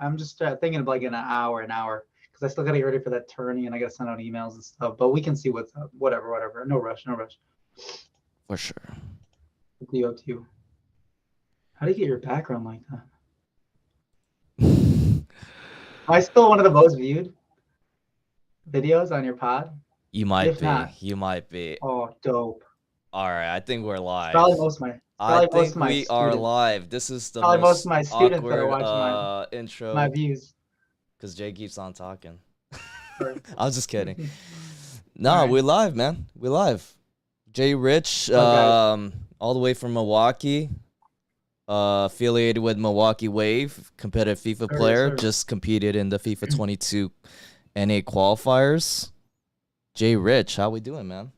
I'm just thinking of like in an hour, because I still gotta get ready for that tourney and I gotta send out emails and stuff. But we can see what's up. Whatever, whatever. No rush, no rush. For sure. Up to you, up to you. How do you get your background like that? Am I still one of the most viewed videos on your pod? You might If be. not, You might be. oh, dope. All right, I think we're It's live. probably most of my, it's I probably most think of my we are students. live. This is the Probably most of most my students that are awkward watching my intro views. because Jay keeps on talking. Sorry. I was just kidding. All No, right. we're live, man. We're live. Jay Rich, What's up, guys? all the way from Milwaukee, affiliated with Milwaukee Wave, competitive FIFA Sir, yes, player, sir. just competed in the FIFA 22 NA qualifiers. Jay Rich, how we doing, man?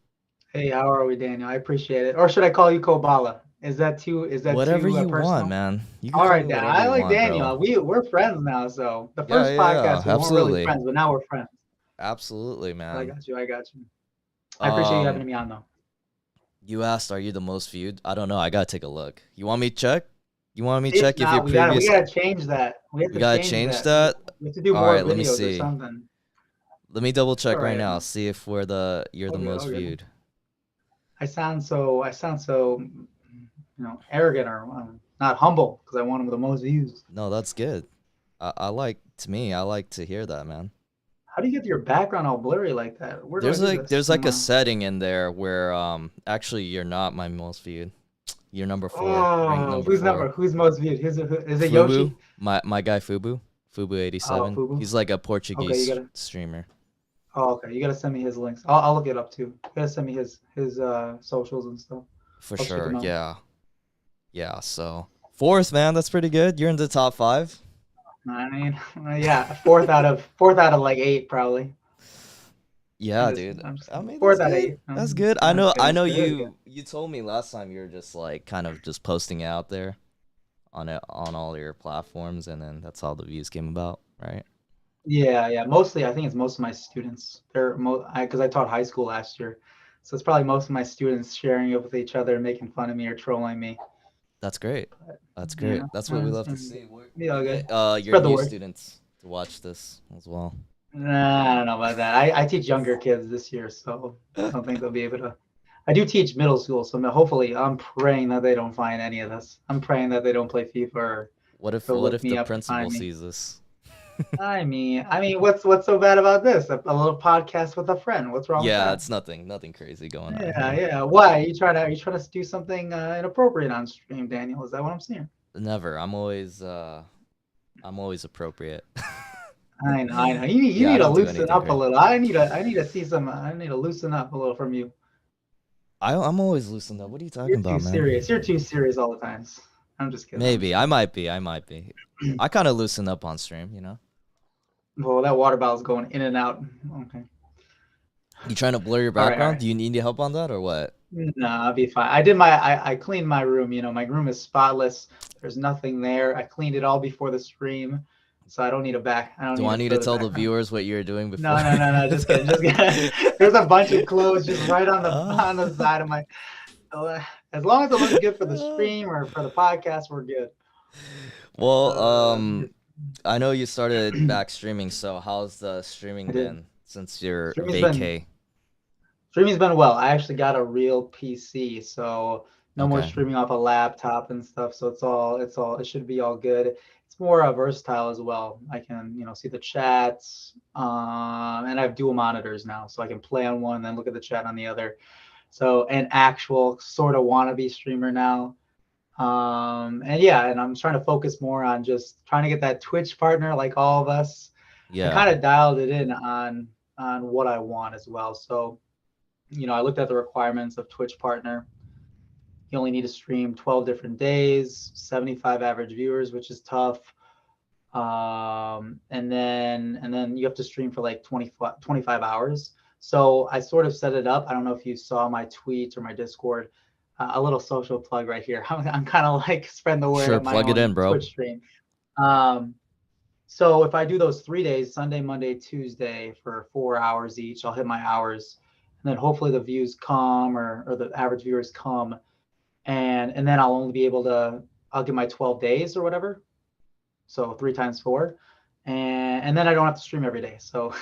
Hey, how are we, Daniel? I appreciate it. Or should I call you Koballa? Is that Whatever too you want, personal? man. You can All call right, me Dan. whatever I you like want, bro. Daniel. We're friends now. So the Yeah, first yeah, podcast we weren't really absolutely. friends, but now we're friends. Absolutely, So I man. got you. I got you. I appreciate you Um, having me on though. you asked, are you the most viewed? I don't know. I gotta take a look. You want me to check? You want me to If check if your not, we previous? gotta change that. We have We to gotta change change that. that. We have to do All more right, let me videos or see. something. Let me double It's all check right right. now. See if you're All the good. All most good. viewed. I sound so, arrogant or not humble because I want them with the most views. No, that's good. I like to me. I like to hear that, man. How do you get your background all blurry like that? Where do I There's do like this? there's like a setting in there where actually you're not my most viewed. You're number 4, ranked Oh, number 4. who's most viewed? Is it Fubu, Yoshi? my guy Fubu, Oh, Fubu87. Fubu. He's like a Okay, you Portuguese gotta. streamer. Oh, okay, you gotta send me his links. I'll look it up too. You gotta send me his socials and stuff. For I'll check sure. him out. Yeah. Yeah, so fourth, man, that's pretty good. You're in the top 5. I mean, yeah, fourth out of like eight probably. Yeah, dude. I'm just I kidding. mean, that's Fourth out of good. eight. That's good. No, it's good. I It's know good. It's good. you told me last time you were just like kind of just posting it out there on it on all your platforms, and then that's how the views came about, right? Yeah, yeah. Mostly, I think it's most of my students. Because I taught high school last year, so it's probably most of my students sharing it with each other and making fun of me or trolling me. That's great. But That's great. yeah, That's what we love to and see. be all We good. get your Spread the new word. students to watch this as well. Nah, I don't know about that. I teach younger kids this year, so I don't think they'll be able to. I do teach middle school, so hopefully I'm praying that they don't find any of this. I'm praying that they don't play FIFA or What look if the me up to principal find me. sees this? What's so bad about this? A little podcast with a friend. What's wrong with Yeah, that? it's nothing crazy going on Yeah, here. yeah. Why? Are you trying to do something inappropriate on stream, Daniel? Is that what I'm saying? Never. I'm always appropriate. I know. You Yeah, I need to don't do loosen anything up a crazy. little. I need to see some. I need to loosen up a little from you. I'm always loosened up. What are you You're talking too about, serious. man? You're too serious all the times. I'm just kidding. I'm just Maybe I kidding. might be. I might be. I kind of loosen up on stream. You know. Well, that water bottle's going in and out. Okay. You trying to blur your All right. All background? right. Do you need help on that or what? No, I'll be fine. I cleaned my room. My room is spotless. There's nothing there. I cleaned it all before the stream, so I don't Do need I a need to further tell the background. viewers what you were doing No, before? no, no, no. Just kidding. Just kidding. There's a bunch of clothes just right on the Uh, on the side of my. As long as it looks good for the stream or for the podcast, we're good. well, Uh, I know you started back streaming. So how's the streaming I did. been since your Streaming's been vacay? streaming's been well. I actually got a real PC, so no more Okay. streaming off a laptop and stuff. So it should be all good. It's more versatile as well. I can see the chats, and I have dual monitors now, so I can play on one and then look at the chat on the other. So an actual sort of wannabe streamer now. And yeah, and I'm trying to focus more on just trying to get that Twitch partner like all of us. I Yeah. kind of dialed it in on what I want as well. So I looked at the requirements of Twitch partner. You only need to stream 12 different days, 75 average viewers, which is tough. And then you have to stream for like 25 hours. So I sort of set it up. I don't know if you saw my tweet or my Discord. A little social plug right here. I'm kind of like spreading the word Sure. at my Plug it in, own bro. Twitch stream. Um, so if I do those 3 days, Sunday, Monday, Tuesday, for 4 hours each, I'll hit my hours, and then hopefully the views come, or the average viewers come, and then I'll only be able to I'll get my 12 days or whatever. so 3 times 4, and then I don't have to stream every day. So,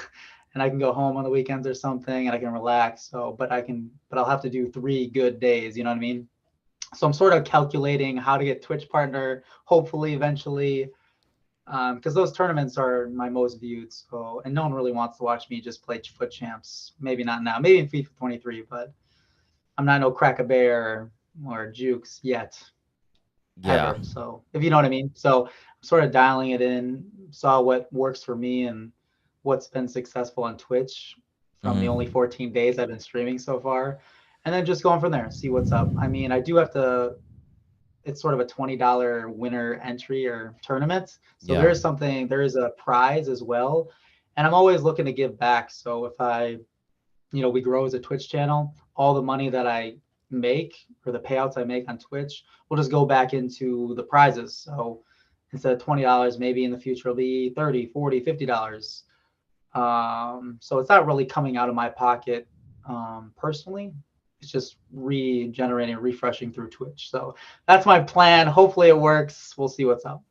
and I can go home on the weekends or something, and I can relax. So, but I'll have to do 3 good days. You know what I mean? So I'm sort of calculating how to get Twitch partner, hopefully eventually, because those tournaments are my most viewed. So, and no one really wants to watch me just play foot champs. Maybe not now. Maybe in FIFA 23, but I'm not no crack a bear or jukes yet, Yeah. ever. So if you know what I mean. So I'm sort of dialing it in, saw what works for me and what's been successful on Twitch from the only 14 days I've been streaming so far, and then just going from there, see what's up. I mean, I do have to. It's sort of a $20 winner entry or tournament. So Yeah. there is a prize as well. And I'm always looking to give back. So if we grow as a Twitch channel, all the money that I make or the payouts I make on Twitch will just go back into the prizes. So instead of $20, maybe in the future it'll be 30, 40, $50. So it's not really coming out of my pocket personally. It's just regenerating, refreshing through Twitch. So that's my plan. Hopefully it works. We'll see what's up.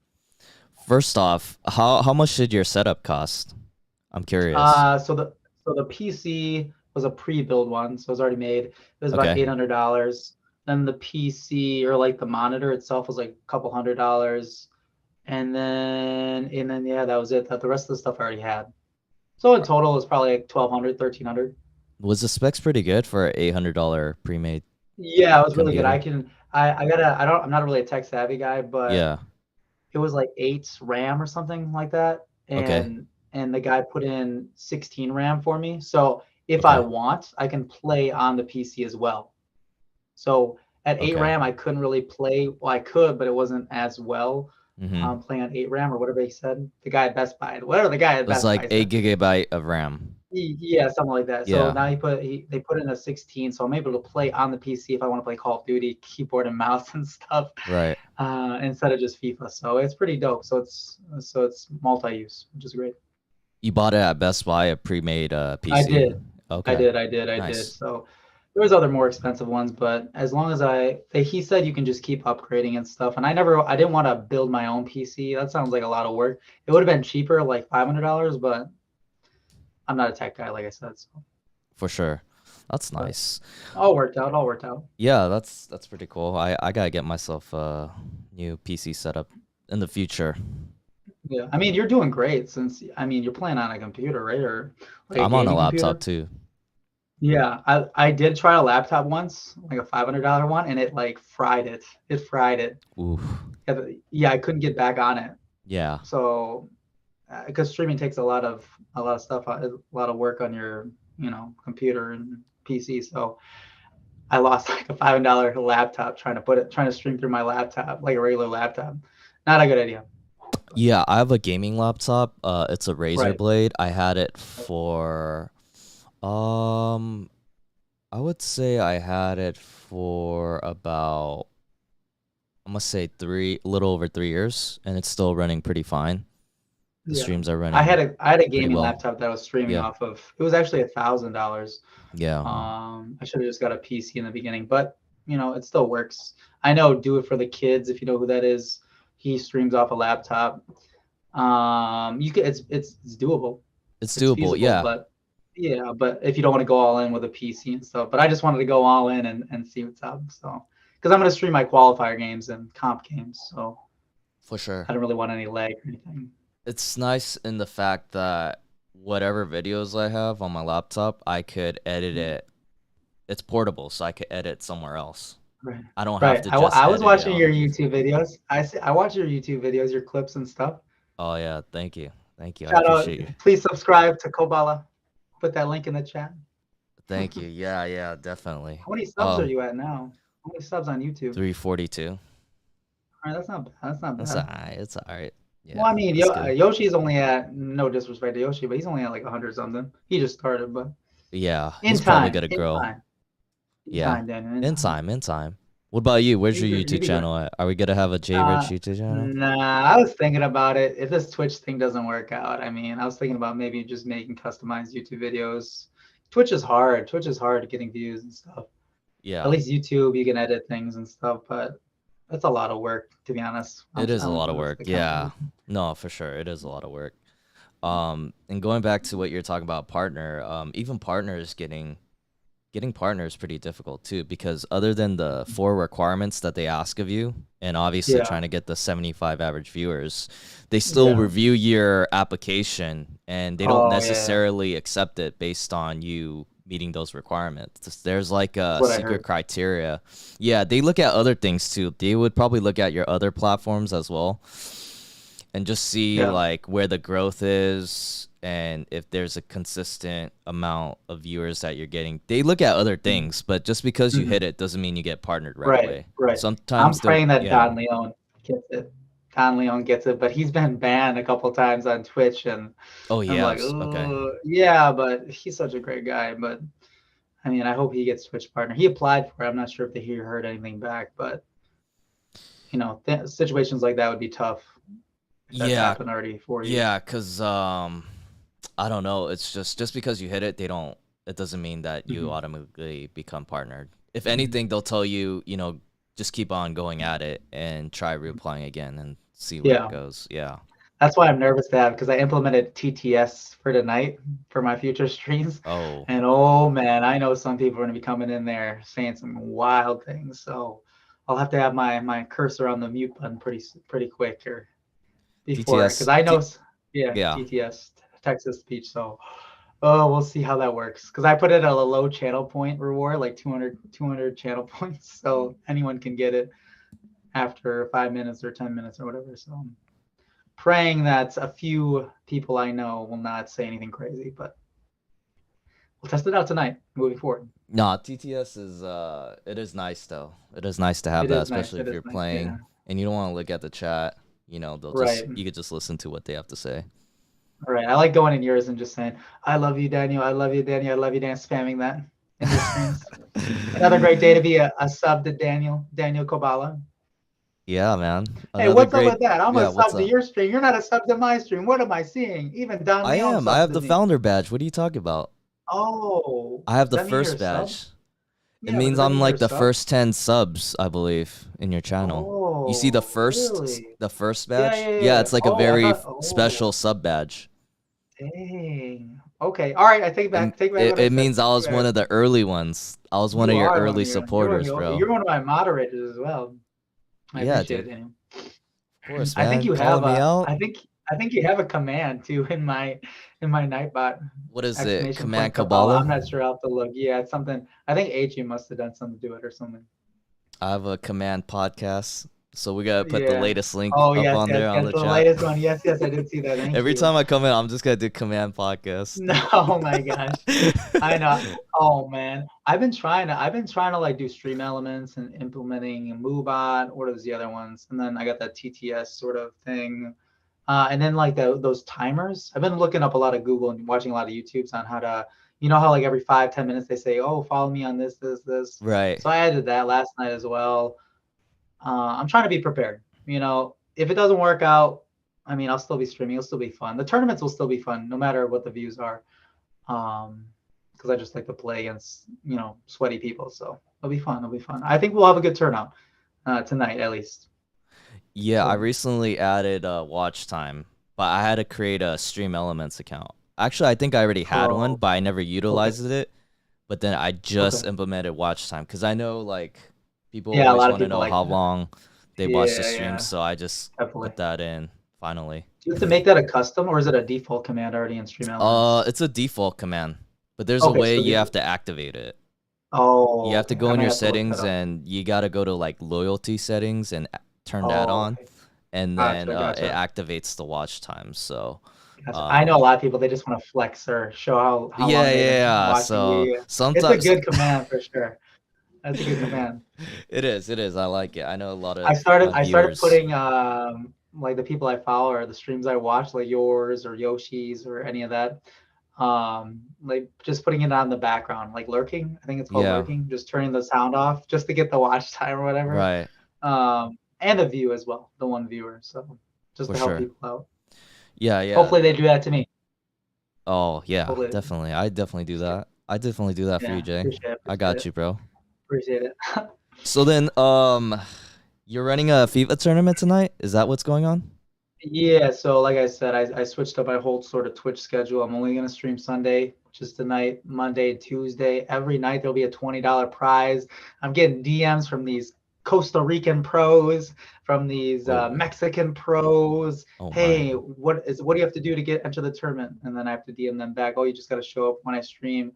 First off, how much did your setup cost? I'm curious. So the PC was a pre-built one, so it was already made. It was about Okay. $800. Then the PC or like the monitor itself was like a couple $100. And then yeah, that was it. The rest of the stuff I already had. So in total, it was probably like 1,200, 1,300. Was the specs pretty good for an $800 pre-made Yeah, it was really good. computer? I'm not really a tech savvy guy, but Yeah. it was like 8 RAM or something like that. Okay. And the guy put in 16 RAM for me. So if I Okay. want, I can play on the PC as well. So at 8 Okay. RAM, I couldn't really play. Well, I could, but it wasn't as well Mm-hmm. playing on 8 RAM or whatever he said. The guy at Best Buy, whatever the guy at It was Best Buy like said. 8 GB of RAM. Yeah, something like that. So Yeah. now they put in a 16, so I'm able to play on the PC if I want to play Call of Duty, keyboard and mouse and stuff, Right. instead of just FIFA. So it's pretty dope. So it's multi-use, which is great. You bought it at Best Buy, a pre-made I PC? did, I Okay. did, I did, I did. Nice. So there was other more expensive ones, but as long as he said you can just keep upgrading and stuff. And I didn't want to build my own PC. That sounds like a lot of work. It would have been cheaper, like $500, but I'm not a tech guy, like I said. So, For sure. That's but nice. all worked out, all worked out. Yeah, that's pretty cool. I gotta get myself a new PC setup in the future. Yeah, I mean, you're doing great since, I mean, you're playing on a computer, right? Or like a I'm on a gaming laptop computer. too. Yeah, I did try a laptop once, like a $500 one, and it like fried it. It fried it. Ooh. Yeah, I couldn't get back on it. Yeah. So, because streaming takes a lot of stuff, a lot of work on your, computer and PC. So I lost like a $500 laptop trying to stream through my laptop, like a regular laptop. Not a good idea. Yeah, I have a gaming laptop. It's a Razer Right. Blade. I had it for um I would say I had it for about I'm gonna say a little over 3 years, and it's still running pretty fine. The Yeah. streams are I had running a pretty gaming well. laptop that I was streaming Yeah. off of. It was actually $1,000. Yeah. I should have just got a PC in the beginning, but it still works. I know Do It For The Kids, if you know who that is. He streams off a laptop. You could it's doable. It's It's doable. feasible, Yeah. but yeah, but if you don't want to go all in with a PC and stuff. But I just wanted to go all in and see what's up. So because I'm gonna stream my qualifier games and comp games, so For sure. I don't really want any lag or anything. It's nice in the fact that whatever videos I have on my laptop, I could edit it. It's portable, so I could edit somewhere else. Right. I don't have Right. to just I was edit it watching on your the PC. YouTube videos. I watch your YouTube videos, your clips and stuff. Oh yeah, thank you. Thank you. I Shout out. appreciate you. Please subscribe to Koballa. Put that link in the chat. Thank you. Yeah, yeah, definitely. How many subs are you at now? How many subs on YouTube? 342. All right, that's not bad. That's not That's bad. alright. It's alright. Well, I Yeah, mean, that's good. Yoshi's only at, no disrespect to Yoshi, but he's only at like 100 something. He just started, but Yeah, in he's probably time, gonna in grow. time, in Yeah, time, Daniel, in in time. time, in time. What about you? Where's your You'd YouTube be good. channel at? Are we gonna have a JAERICH YouTube channel? Nah, I was thinking about it. If this Twitch thing doesn't work out, I mean, I was thinking about maybe just making customized YouTube videos. Twitch is hard. Twitch is hard getting views and stuff. At Yeah. least YouTube, you can edit things and stuff, but That's a lot of work, to be honest. It is I a went lot to of work. the Yeah. company. No, for sure. It is a lot of work. And going back to what you're talking about partner, even partners getting partners pretty difficult too, because other than the four requirements that they ask of you, and obviously Yeah, trying to get the 75 average viewers, they still yeah. review your application and they don't Oh yeah, necessarily accept it based on you meeting those requirements. There's like that's a what I secret heard. criteria. Yeah, they look at other things too. They would probably look at your other platforms as well and just see Yeah. like where the growth is and if there's a consistent amount of viewers that you're getting. They look at other Mhm. things, but just because you hit Mhm. it doesn't mean you get partnered right Right, away. right. I'm Sometimes they'll praying that yeah. Don Leon gets it. Don Leon gets it, but he's been banned a couple times on Twitch, and Oh I'm like, yes. Okay. yeah, but he's such a great guy. But I mean, I hope he gets Twitch partner. He applied for it. I'm not sure if he heard anything back, but situations like that would be tough if that's Yeah. happened already for you. Yeah, cuz I don't know. It's just because you hit it, it doesn't mean that you Hmm. automatically become partnered. If Hmm. anything, they'll tell you, just keep on going at it and try reapplying again and see where it Yeah, goes. Yeah. that's why I'm nervous to have because I implemented TTS for tonight for my future streams. Oh. And oh man, I know some people are going to be coming in there saying some wild things. So I'll have to have my cursor on the mute button pretty quick or before because TTS I know, yeah, yeah. TTS, Texas speech. So oh, we'll see how that works because I put it at a low channel point reward, like 200 channel points. So anyone can get it after 5 minutes or 10 minutes or whatever. So praying that a few people I know will not say anything crazy, but we'll test it out tonight moving forward. No, TTS is it is nice though. It is nice to have It that, is nice. especially It if is you're nice. Yeah. playing and you don't want to look at the chat. They'll just Right. you could just listen to what they have to say. Right. I like going in yours and just saying, I love you, Daniel. I love you, Daniel. I love you, Dan, spamming that in your streams. Another great day to be a sub to Daniel Koballa. Yeah, man. Hey, Another what's up great with that? I'm a yeah, what's sub to up? your stream. You're not a sub to my stream. What am I seeing? Even Don I Leon am. I subs have to the me. founder badge. What are you talking about? Oh, I have does the that mean you're first a sub? badge. It Yeah, but means does that I'm mean you're like a the sub? first 10 subs, I believe, in your channel. You see Oh, really? the first Yeah, badge? yeah, Yeah, yeah. it's like a Oh, I very thought. special Oh, sub badge. dang. Okay. All right. I take It, back. Take back it, what I it said. means I Take was back one what I of the said. early ones. I was one You of your are one early of supporters, bro. you're one of my moderators as well. I Yeah, appreciate dude. it, Daniel. Of course, I think man. you Calling have me a. out. I think you have a command too in my Nightbot What is it? exclamation Command point Kabbalah. Kabbalah? I'm not sure. I'll have to look. Yeah, it's something. I think AG must have done something to do it or something. I have a command podcast. So we gotta put the Yeah. latest link Oh up yes, on yes, there on yes. the The chat. latest one. Yes, yes. I did see that. Thank Every you. time I come in, I'm just gonna do command podcast. No, oh my gosh. I know. Oh man. I've been trying to like do stream elements and implementing MoveBot. What are the other ones? And then I got that TTS sort of thing. And then like those timers. I've been looking up a lot of Google and watching a lot of YouTubes on how to, how like every 5, 10 minutes they say, oh, follow me on this. Right. So I added that last night as well. I'm trying to be prepared. If it doesn't work out, I mean, I'll still be streaming. It'll still be fun. The tournaments will still be fun, no matter what the views are. Because I just like to play against, sweaty people. So it'll be fun. It'll be fun. I think we'll have a good turnout tonight, at least. Yeah, I So, recently added watch time, but I had to create a Stream Elements account. Actually, I think I already had one, oh, but I never okay, utilized it. But then I okay. just implemented watch time because I know like people Yeah, a always lot of want to people know like how that. long they watch the Yeah, stream, yeah, so I just definitely. put that in finally. Do you have to make that a custom, or is it a default command already in Stream Elements? It's a default command, but there's a Okay, way so you have default. to activate it. You Oh, have to okay. I go in might your have to look that settings up. and you got to go to like loyalty settings and turn that Oh, on, okay. and then Gotcha, it gotcha. activates the watch time. So, Gotcha. I know a um, lot of people, they just want to flex or show how yeah, long they've yeah, been yeah. watching So you. It's a sometimes good command for sure. That's a good command. it is. I like it. I know a lot I of started my I started viewers. putting like the people I follow or the streams I watch, like yours or Yoshi's or any of that. Like just putting it on the background, like lurking. I think it's called Yeah, lurking, just turning the sound off just to get the watch time or whatever. right, And the view as well, the one viewer. So just for to help sure. people out. Yeah, yeah. Hopefully they do that to me. Oh, yeah, Hopefully, definitely. I definitely do just kidding. that. I definitely do that for Yeah, you, Jay. appreciate it, I appreciate got it, you, bro. appreciate it. So then, You're running a FIFA tournament tonight? Is that what's going on? Yeah, so like I said, I switched up my whole sort of Twitch schedule. I'm only gonna stream Sunday, which is tonight, Monday and Tuesday. Every night there'll be a $20 prize. I'm getting DMs from these Costa Rican pros, from these Oh, Mexican pros. oh my. Hey, what do you have to do to get enter the tournament? And then I have to DM them back. Oh, you just gotta show up when I stream.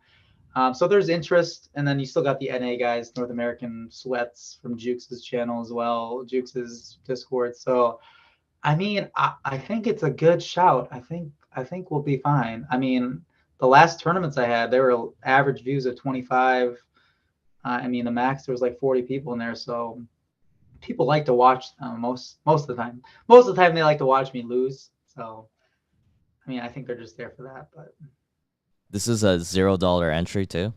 So there's interest, and then you still got the NA guys, North American Sweats from Jukes' channel as well, Jukes' Discord. So I mean, I think it's a good shout. I think we'll be fine. I mean, the last tournaments I had, there were average views of 25. I mean, the max there was like 40 people in there, so people like to watch most of the time. Most of the time they like to watch me lose. So I mean, I think they're just there for that. But This is a $0 entry too.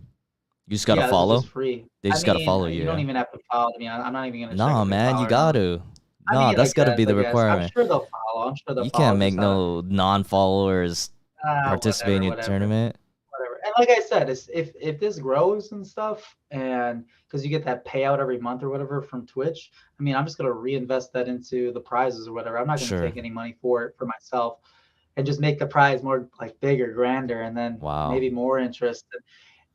You just gotta yeah, this is follow. just free. They I just gotta mean, follow you you. don't Yeah. even have to follow me. I'm not even gonna check Nah, if they man, follow you or not. gotta. I Nah, mean, I that's gotta be guess, I the guess. I'm requirement. sure they'll follow. I'm sure they'll You follow. can't make Just no non-followers participate in whatever, your whatever. tournament. Whatever. And like I said, if this grows and stuff, and because you get that payout every month or whatever from Twitch, I mean, I'm just gonna reinvest that into the prizes or whatever. I'm not gonna Sure. take any money for it for myself, and just make the prize more like bigger, grander, and then Wow. maybe more interest.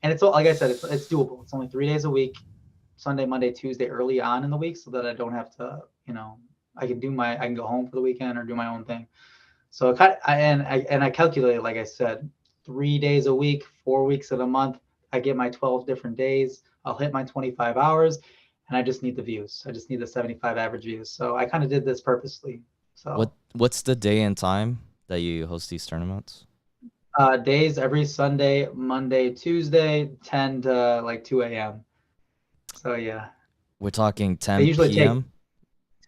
And it's all like I said, it's doable. It's only 3 days a week, Sunday, Monday, Tuesday, early on in the week, so that I don't have to, I can go home for the weekend or do my own thing. So I calculated, like I said, 3 days a week, 4 weeks of a month. I get my 12 different days. I'll hit my 25 hours, and I just need the views. I just need the 75 average views. So I kind of did this purposely. So What's the day and time that you host these tournaments? days every Sunday, Monday, Tuesday, 10 to like 2 a.m. So yeah, We're talking they 10 usually take p.m.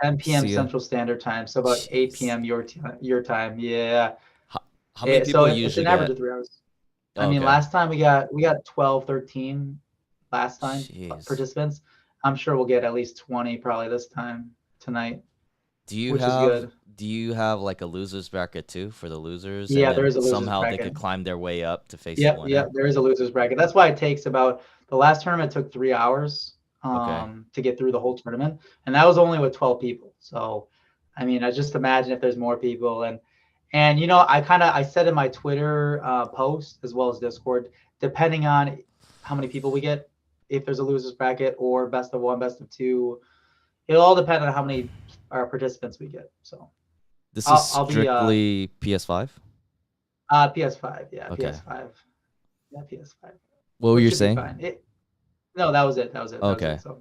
10 p.m. See ya. Central Standard Time, so about 8 Jeez. p.m. your time. Yeah. How many So people it's usually an average get? of 3 hours. I Oh, mean, okay. last time we got 12, 13 last time Jeez. participants. I'm sure we'll get at least 20 probably this time tonight, Do you which is have good. do you have like a losers bracket too for the losers, and Yeah, there then is a losers somehow they could bracket. climb their way up to face the Yep, winner? yep, there is a losers bracket. That's why it takes about the last tournament took 3 hours Okay. to get through the whole tournament, and that was only with 12 people. So, I mean, I just imagine if there's more people, and I said in my Twitter post as well as Discord, depending on how many people we get, if there's a losers bracket or best of one, best of two, it'll all depend on how many participants we get. So This is I'll be strictly PS5? PS5, yeah, Okay. PS5, yeah, PS5, What were which you should be saying? fine. No, that was it. That was it. That was Okay. it. So,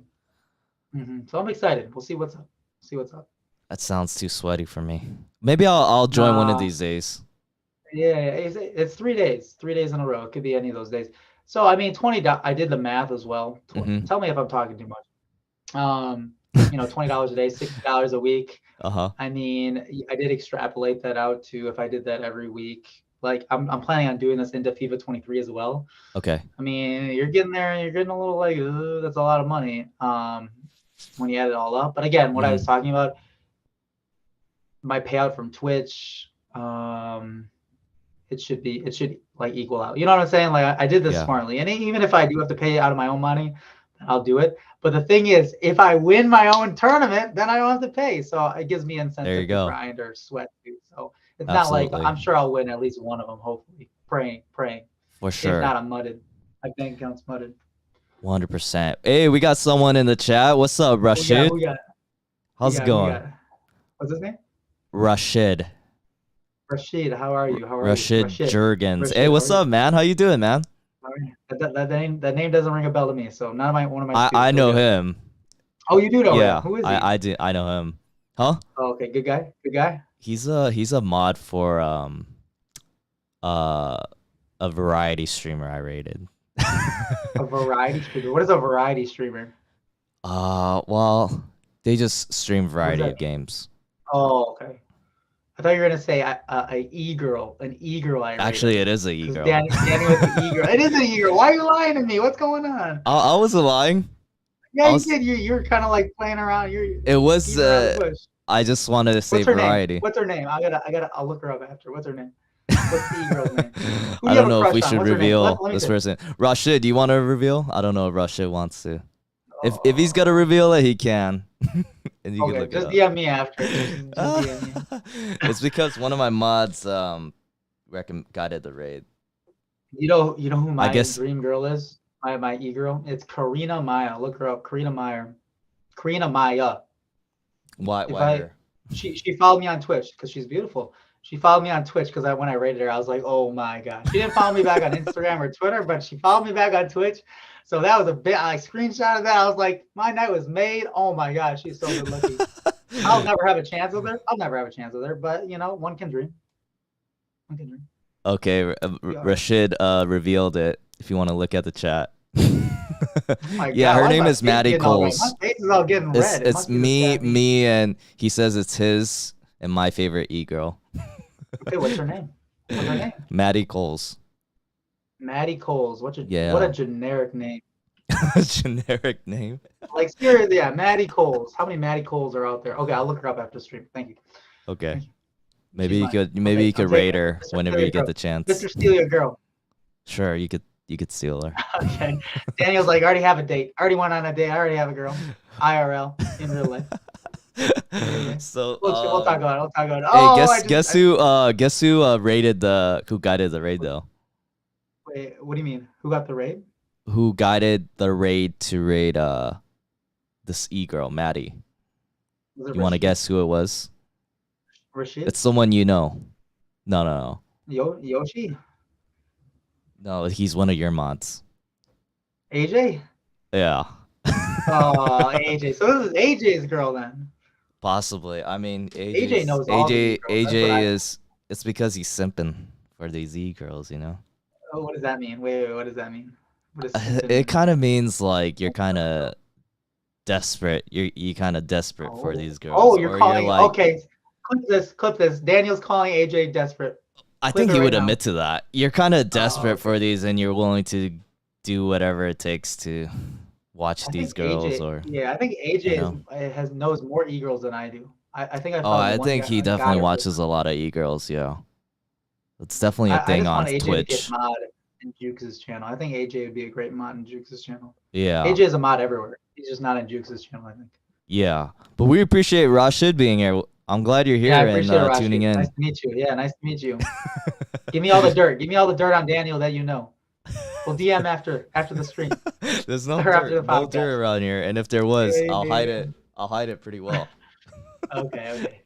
so I'm excited. We'll see what's up. See what's up. That sounds too sweaty for me. Maybe I'll join one of Nah, these days. yeah, it's 3 days, 3 days in a row. It could be any of those days. So I mean, I did the math as well. Mm-hmm. Tell me if I'm talking too much. $20 a day, $60 a week. Uh-huh. I mean, I did extrapolate that out to if I did that every week. Like I'm planning on doing this into FIFA 23 as well. Okay. I mean, you're getting there, you're getting a little like, that's a lot of money. When you add it all up. But again, what I was Mm-hmm. talking about, my payout from Twitch, it should like equal out. You know what I'm saying? Like I did this Yeah. smartly, and even if I do have to pay out of my own money, I'll do it. But the thing is, if I win my own tournament, then I don't have to pay. So it gives me There you incentive to go. grind or sweat too. So it's not like Absolutely. I'm sure I'll win at least one of them. Hopefully, praying. For If sure. not, I'm mudded. My bank account's mudded. 100%. Hey, we got someone in the chat. What's up, Who we got? Rashid? Who we got? Who we How's it got? Who we going? got? What's his name? Rashid. Rashid. How are you? How are you? Rashid Rashid. Jurgens. Hey, Rashid. How what's are you? up, man? How you doing, man? How are you? That name doesn't ring a bell to me. So none of my one of my I students will know get it. him. Oh, you do know him. Yeah, Who is he? I know him. Huh? Oh, okay, good guy. Good guy. He's a mod for uh a variety streamer I rated. A variety streamer. What is a variety streamer? Well, they just stream What is variety that? of games. Oh, okay. I thought you were gonna say a e-girl, an e-girl I Actually, rated. it is a Because e-girl. Danny was the e-girl. It is an e-girl. Why are you lying to me? What's going on? I wasn't lying. Yeah, I you was. did. You're kind of like playing around. You're It was. beating around the bush. I just wanted to say What's her name? variety. What's her name? I'll look her up after. What's her name? What's the e-girl's name? Who do I you don't have a know if crush we on? should What's her name? reveal Let me this see. person. Rashid, do you want to reveal? I don't know if Rashid wants to. If he's gonna reveal it, he can. And you can Okay, look it just up. DM me after. Just DM me. It's because one of my mods guided the raid. You know who I my guess dream girl is? My e-girl? It's Karina Maya. Look her up. Karina Meyer. Karina Maya. why If why I her? she followed me on Twitch because she's beautiful. She followed me on Twitch because when I rated her, I was like, oh my god. She didn't follow me back on Instagram or Twitter, but she followed me back on Twitch. So that was a bit. I screenshotted that. I was like, my night was made. Oh my god, she's so good looking. I'll never have a chance with her. I'll never have a chance with her. But you know, one can dream. One can dream. Okay, Be all right. Rashid revealed it. If you want to look at the chat. Oh my Yeah, god, her why is name my is face Maddie getting all red? My Coles. face is all getting It's red. It it's must be the caffeine. me, and he says it's his and my favorite e-girl. Okay, what's her name? What's her name? Maddie Coles. Maddie Coles. What a Yeah. generic name. Generic name. Like seriously, yeah, Maddie Coles. How many Maddie Coles are out there? Okay, I'll look her up after stream. Thank you. Okay. Thank you. Maybe She's you mine. could I'll maybe you I'll could take rate her. her Mr. whenever Steal you Your get Girl. the chance. Mr. Steal Your Girl. Sure, you could steal her. Okay. Daniel's like, I already have a date. I already went on a date. I already have a girl. IRL in real life. So We'll talk about it. We'll talk about it. hey, Oh, guess who rated who guided the raid though? wait, what do you mean? Who got the raid? Who guided the raid to raid this e-girl, Maddie? Was it You want to Rashid? guess who it was? Rashid? It's someone you know. No. Yoshi? No, he's one of your mods. AJ? Yeah. Oh, AJ. So this is AJ's girl then. Possibly. I mean, AJ knows all the e-girls. That's what AJ I. is. It's because he's simping for these e-girls, you know. Oh, what does that mean? Wait, what does that mean? What does simping It mean? kind of means like you're kind of desperate. You kind of desperate for these girls. Oh, you're or calling. you're like, Okay, clip this. Daniel's calling AJ desperate. I Clip think it he right would now. admit to that. You're kind of desperate okay. for these, and you're willing to do whatever it takes to watch these girls. I think AJ you know. knows more e-girls than I do. I think I Oh, found I one think he guy definitely or watches a lot of e-girls. Yeah, it's definitely a I thing just on want AJ to get Twitch. mod in Jukes' channel. I think AJ would be a great mod in Jukes' channel. Yeah. AJ is a mod everywhere. He's just not in Jukes' channel, I think. Yeah, but we appreciate Rashid being here. I'm glad you're here and tuning in. Nice to meet you. Yeah, nice to meet you. Give me all the dirt. Give me all the dirt on Daniel that you know. We'll DM after the stream. There's no dirt, dirt around here, and if there was, I'll hide it. I'll hide it pretty well. Okay.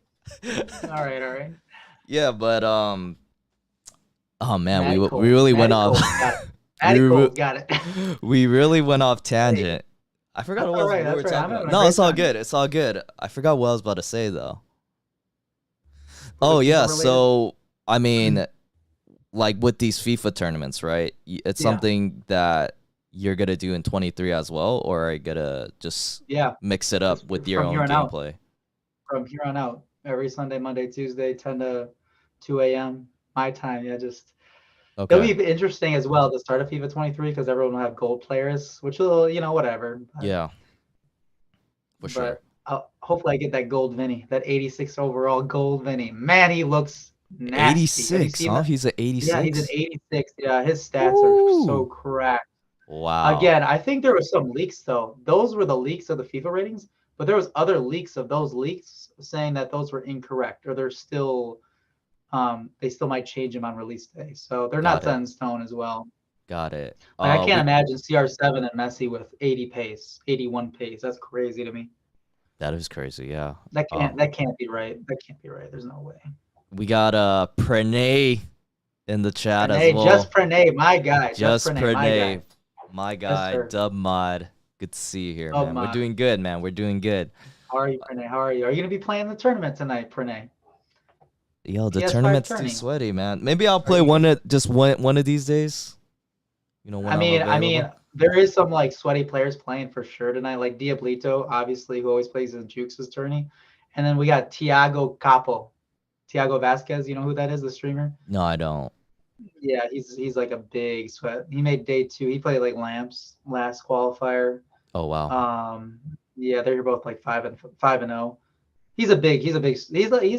All right. Yeah, but oh man, Maddie we Cole. really Maddie went Cole. off. Got it. Maddie Cole, got it. We really went off tangent. I forgot what we were talking about. No, it's all good. It's all good. I forgot what I was about to say though. Oh yeah, so I mean, like with these FIFA tournaments, right? It's something that you're gonna do in 23 as well, or are you gonna just mix it up with your own gameplay? From here on out, every Sunday, Monday, Tuesday, 10 to 2 a.m. my time. Yeah, just it'll be interesting as well to start a FIFA 23 because everyone will have gold players, which will, whatever. Yeah, for sure. Hopefully I get that gold Vinny, that 86 overall gold Vinny. Man, he looks nasty. 86, huh? He's an 86? Yeah, he's an 86. Yeah, his stats are so cracked. Wow. Again, I think there was some leaks, though. Those were the leaks of the FIFA ratings, but there was other leaks of those leaks saying that those were incorrect, or they're still, they still might change them on release day. So they're not set in stone as well. Got it. Like, I can't imagine CR7 and Messi with 80 pace, 81 pace. That's crazy to me. That is crazy, yeah. That can't be right. That can't be right. There's no way. We got Pranay in the chat as well. Just Pranay, my guy. Just Pranay, my guy. Dub mod. Good to see you here, man. We're doing good, man. We're doing good. How are you, Pranay? How are you? Are you gonna be playing the tournament tonight, Pranay? Yo, the tournament's too sweaty, man. Maybe I'll play one of these days. I mean, there is some like sweaty players playing for sure tonight, like Diablito, obviously, who always plays in Jukes' tourney. And then we got Thiago Vasquez. You know who that is, the streamer? No, I don't. Yeah, he's like a big sweat. He made day 2. He played like Lamps last qualifier. Oh wow. Yeah, they're both like 5-0. He's a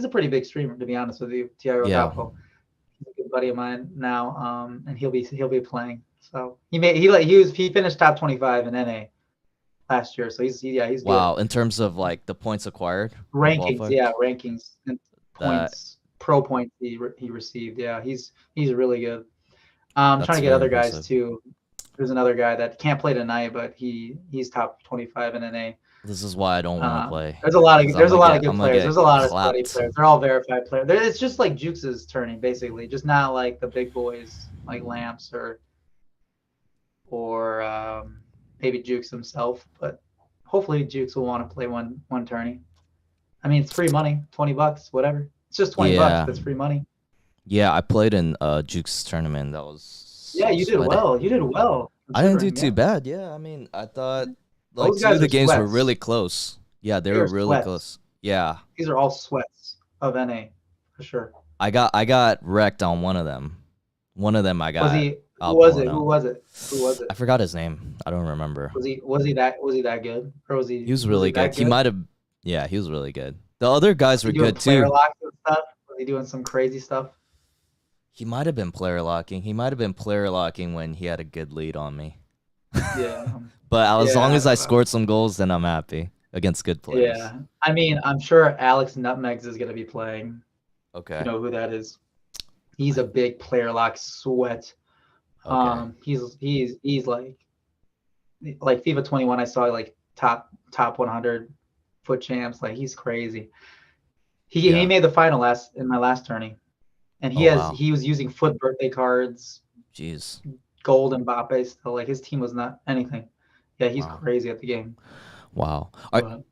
pretty big streamer, to be honest with you, Thiago Capo. He's a good buddy of mine now. And he'll be playing. So he finished top 25 in NA. last year. So he's good. Wow, in terms of like the points acquired in Rankings, qualifier, yeah, rankings and that points, pro points he received. Yeah, he's really good. I'm trying that's to get very other guys impressive. too. There's another guy that can't play tonight, but he's top 25 in NA. This is why I don't want to play, because There's a lot of I'm good gonna players. get There's a lot of sweaty clapped. players. They're all verified players. It's just like Jukes' turning, basically, just not like the big boys like Lamps or maybe Jukes himself. But hopefully Jukes will want to play one tourney. I mean, it's free money, $20, whatever. It's just $20, Yeah, but it's free money. yeah, I played in Juke's tournament. That was Yeah, so you did sweaty. well. You did well I didn't do considering. too Yeah, bad. Yeah, I mean, I thought like those two of guys the are games were really sweats. close. Yeah, they They were are really sweats. close. Yeah, These are all sweats of NA for sure. I got wrecked on one of them. One of them I Was got he? Who out was blown it? Who out. was it? Who was it? I forgot his name. I don't remember. Was he that good? Or He was was he really good. that He good? might have. Yeah, he was really good. The other guys Was were he doing good player too. locks and stuff? Was he doing some crazy stuff? He might have been player locking. He might have been player locking when he had a good lead on me. Yeah. But as long Yeah. as I scored some goals, then I'm happy against good players. Yeah. I mean, I'm sure Alex Nutmegs is gonna be playing. You Okay. know who that is? He's a I, big player lock sweat. okay. He's like FIFA 21. I saw like top 100 foot champs. Like he's crazy. He Yeah. made the final in my last tourney, and Oh wow. he was using foot birthday cards, Jeez. gold Mbappe still. Like his team was not anything. Yeah, he's Wow. crazy at the game. Wow. But